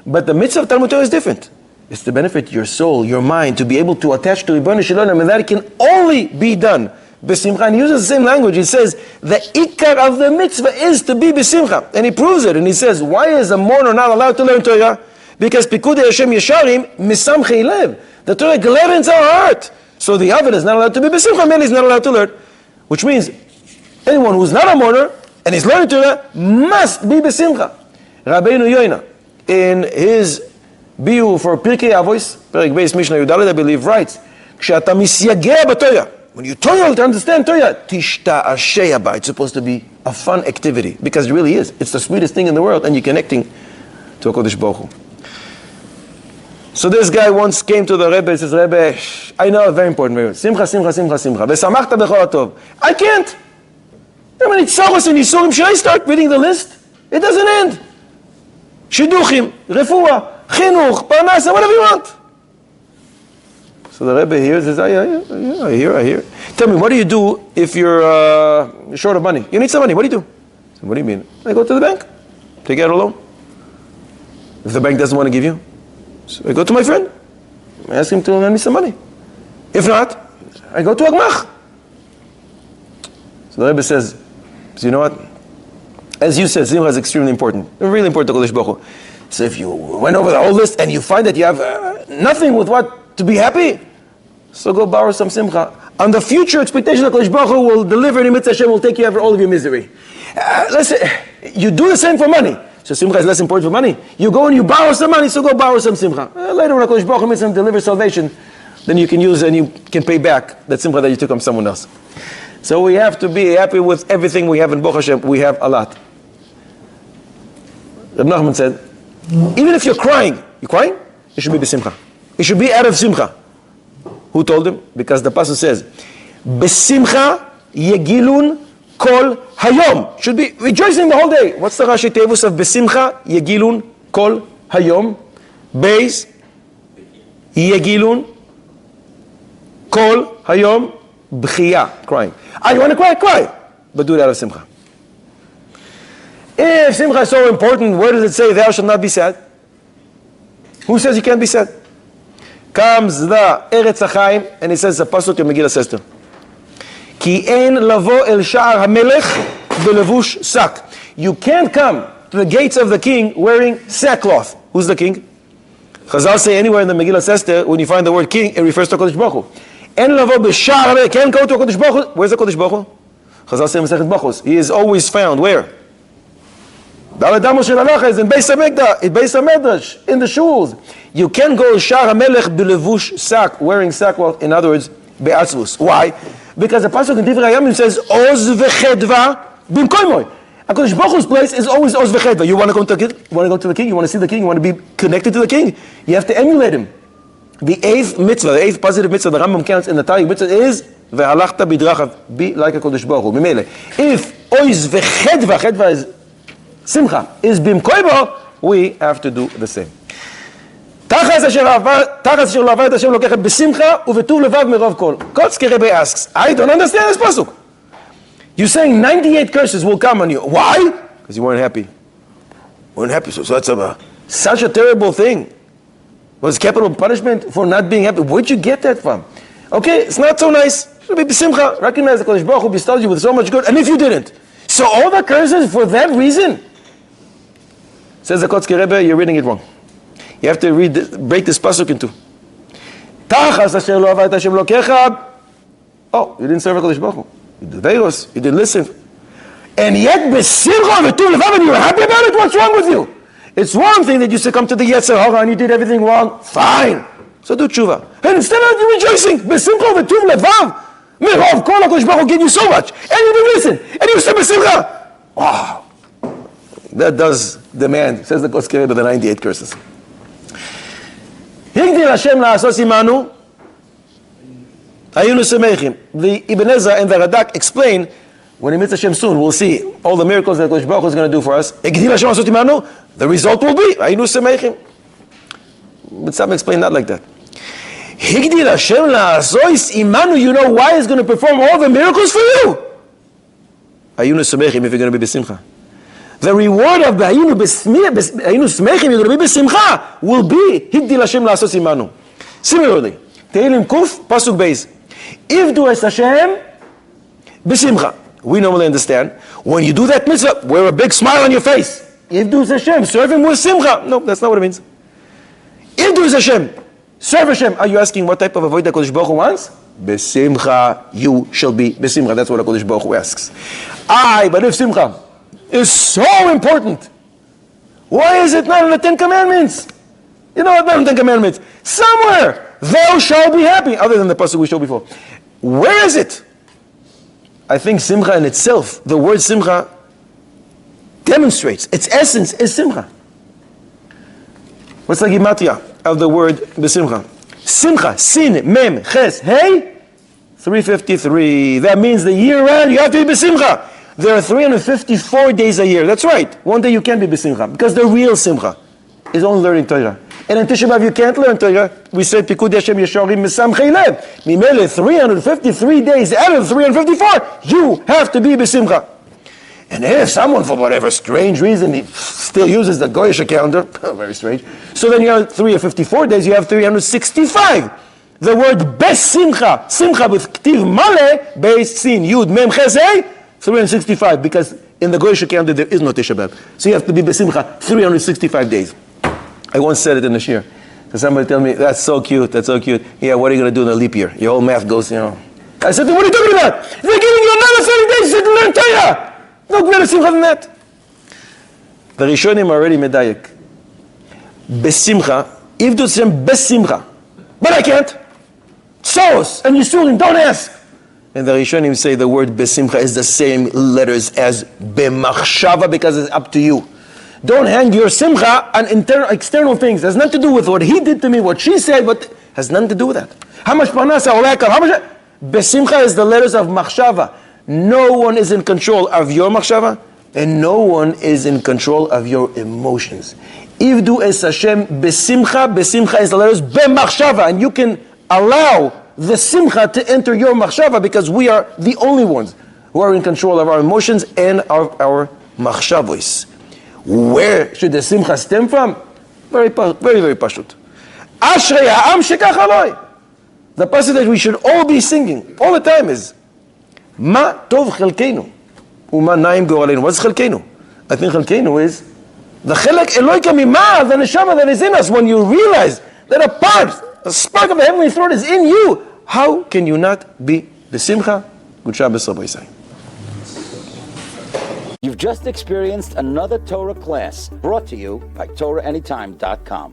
But the mitzvah of Talmud Torah is different. It's to benefit your soul, your mind, to be able to attach to Ribono Shel Olam, and that can only be done b'simcha. And he uses the same language. He says the ikar of the mitzvah is to be b'simcha, and he proves it. And he says, why is a mourner not allowed to learn Torah? Because pikudei Hashem yesharim misamchei lev. The Torah gladdens our heart. So the Aved is not allowed to be b'simcha, man, he's not allowed to learn. Which means anyone who's not a mourner and is learning Torah must be b'simcha. Rabbeinu Yoina, in his biur for Pirkei Avos, Perek Beis Mishnah Yudaled, I believe, writes, "Kshe'ata misyageh b'Torah." When you toil to understand Torah, tishta'ashei haba. It's supposed to be a fun activity because it really is. It's the sweetest thing in the world, and you're connecting to a Kodesh Baruch Hu. So this guy once came to the Rebbe and says, Rebbe, I know a very important word. Simcha, simcha, simcha, simcha. V'samachta b'chol hatov. I can't. How many tzachos and yisurim should I start reading the list? It doesn't end. Shidduchim, refuah, chinuch, parnasa, whatever you want. So the Rebbe hears, says, I hear. Tell me, what do you do if you're short of money? You need some money, what do you do? So, what do you mean? I go to the bank, take out a loan. If the bank doesn't want to give you, so I go to my friend, I ask him to lend me some money. If not, I go to Agmach. So the Rebbe says, so you know what? As you said, Simcha is extremely important. Really important to Kodesh Baruch Hu. So if you went over the whole list and you find that you have nothing with what to be happy, so go borrow some Simcha. On the future expectation of Kodesh Baruch Hu will deliver in Mitzvah Hashem, will take you over all of your misery. Listen, you do the same for money. So Simcha is less important for money. You go and you borrow some money, so go borrow some Simcha. Later when Kodesh Baruch Hu Mitzvah delivers salvation, then you can use and you can pay back that Simcha that you took from someone else. So we have to be happy with everything we have in Baruch Hashem. We have a lot. Reb Nachman said, even if you're crying, you crying? You should be b'simcha. You should be out of simcha. Who told him? Because the pasuk says, b'simcha yegilun kol hayom. Should be rejoicing the whole day. What's the Rashi Tevus of b'simcha yegilun kol hayom? Beis yegilun kol hayom b'chiyah. Crying. You want to cry? Cry. But do it out of simcha. If Simcha is so important, where does it say thou shalt not be sad? Who says you can't be sad? Comes the Eretz Chaim and he says the pasuk in Megillah Esther. Ki ein lavo el sha'ar hamelech belevush sak. You can't come to the gates of the king wearing sackcloth. Who's the king? Chazal say anywhere in the Megillah Esther when you find the word king, it refers to Kodesh Baruch Hu. Ein lavo b'sha'ar hamelech. Can't go to Kodesh Baruch Hu. Where's the Kodesh Baruch Hu? Chazal say in Masechet Brachos. He is always found where? Daladamo shel halacha is in Beis HaMikdash, in Beis HaMedrash, in the shuls. You can go Shar HaMelech b'levush sak, wearing sackcloth. In other words, be'atzvus. Why? Because the pasuk in Divrei Hayamim says oz v'chedva b'mkoimoy. HaKadosh Baruch Hu's place is always oz v'chedva. You want to go to the king? You want to go to the king? You want to see the king? You want to be connected to the king? You have to emulate him. The eighth mitzvah, the eighth positive mitzvah, the Rambam counts in the Tariq mitzvah is ve'halachta b'drachav, be like HaKadosh Baruch Hu. Mimele. If oz v'chedva, chedva is Simcha is bimkoibo, we have to do the same. Tachas asher lavad Hashem lokechet b'simcha uvetuv levav merov kol. Kotzke Rebbe asks, I don't understand this pasuk. You're saying 98 curses will come on you. Why? Because you weren't happy. Weren't happy, so that's such a terrible thing. Was capital punishment for not being happy? Where'd you get that from? Okay, it's not so nice. You should be b'simcha. Recognize the Kodesh Baruch Hu bestowed you with so much good. And if you didn't, so all the curses for that reason? Says the Kotzke Rebbe, you're reading it wrong. You have to break this pasuk into. Tachas asher lo avat Hashem lokecha. Oh, you didn't serve HaKadosh Baruch Hu. You did Veiros. You didn't listen. And yet, b'simcha v'tuv levav, and you're happy about it? What's wrong with you? It's one thing that you succumb to the Yetzer Hara and you did everything wrong. Fine. So do tshuva. And instead of you rejoicing, b'simcha v'tuv levav, merov kol HaKadosh Baruch Hu gave you so much, and you didn't listen, and you said b'simcha. Wow. That does demand, says the Kotzke Rebbe, the 98 curses. Higdil Hashem la'asos imanu, ayunu semechim. The Ibn Ezra and the Radak explain, when he meets Hashem soon, we'll see all the miracles that Kodesh Baruch Hu is going to do for us. Higdil Hashem la'asos imanu, the result will be, ayunu semechim. But some explain not like that. Higdil Hashem la'asos imanu, you know why he's going to perform all the miracles for you? Ayunu semechim, if you're going to be b'simcha. The reward of Hayinu Smechim, you're going to be b'simcha, will be Higdil Hashem la'asos imanu. Similarly, Tehillim Kuf, Pasuk Beis. Ivdu es Hashem b'simcha. We normally understand, when you do that mitzvah, wear a big smile on your face. Ivdu es Hashem, serve Him with simcha. No, that's not what it means. Ivdu es Hashem, serve Hashem. Are you asking what type of avodah Kodesh Baruch Hu wants? B'simcha, you shall be b'simcha. That's what Kodesh Baruch Hu asks. But if simcha is so important, why is it not in the Ten Commandments? You know what, not in the Ten Commandments. Somewhere, thou shalt be happy, other than the pasuk we showed before. Where is it? I think simcha in itself, the word simcha demonstrates, its essence is simcha. What's the gematria of the word b'simcha? Simcha, sin, mem, ches, hey, 353. That means the year round you have to be b'simcha. There are 354 days a year. That's right. One day you can be b'simcha. Because the real simcha is only learning Torah. And in Tishrei B'Av you can't learn Torah. We said Pikud Hashem Yesharim Mesamchei Lev. Mimele 353 days out of 354, you have to be B'Simcha. And if someone, for whatever strange reason, he still uses the Goyish calendar, very strange, so then you have 354 days, you have 365. The word Besimcha, Simcha with Ktiv Male, Beis Sin, Yud Mem Chesei, 365, because in the Goyish calendar there is no Tisha B'Av. So you have to be Besimcha 365 days. I once said it in the shir. So somebody tell me, that's so cute, that's so cute. Yeah, what are you going to do in a leap year? Your whole math goes, I said, what are you talking about? They're giving you another 30 days to learn Torah. No greater simcha than that. The Rishonim are already medayek. Besimcha, if do some besimcha, but I can't. Sos and Yisurim, don't ask. And the Rishonim say the word besimcha is the same letters as bemachshava because it's up to you. Don't hang your simcha on external things. It has nothing to do with what he did to me, what she said, but has nothing to do with that. How much parnasa, how much? Besimcha is the letters of machshava. No one is in control of your machshava, and no one is in control of your emotions. Ivdu es Hashem besimcha. Besimcha is the letters bemachshava, and you can allow the simcha to enter your machshava because we are the only ones who are in control of our emotions and of our machshavos. Where should the simcha stem from? Very, very pashut. Ashrei ha'am shekach aloi. The passage that we should all be singing all the time is Ma tov chelkeinu u'ma naim goraleinu. What's chelkeinu? I think chelkeinu is the chelek eloika mima, the neshama that is in us. When you realize that a spark of the heavenly throne is in you, how can you not be b'simcha? Good Shabbos, Rabbi Yisai. You've just experienced another Torah class brought to you by TorahAnytime.com.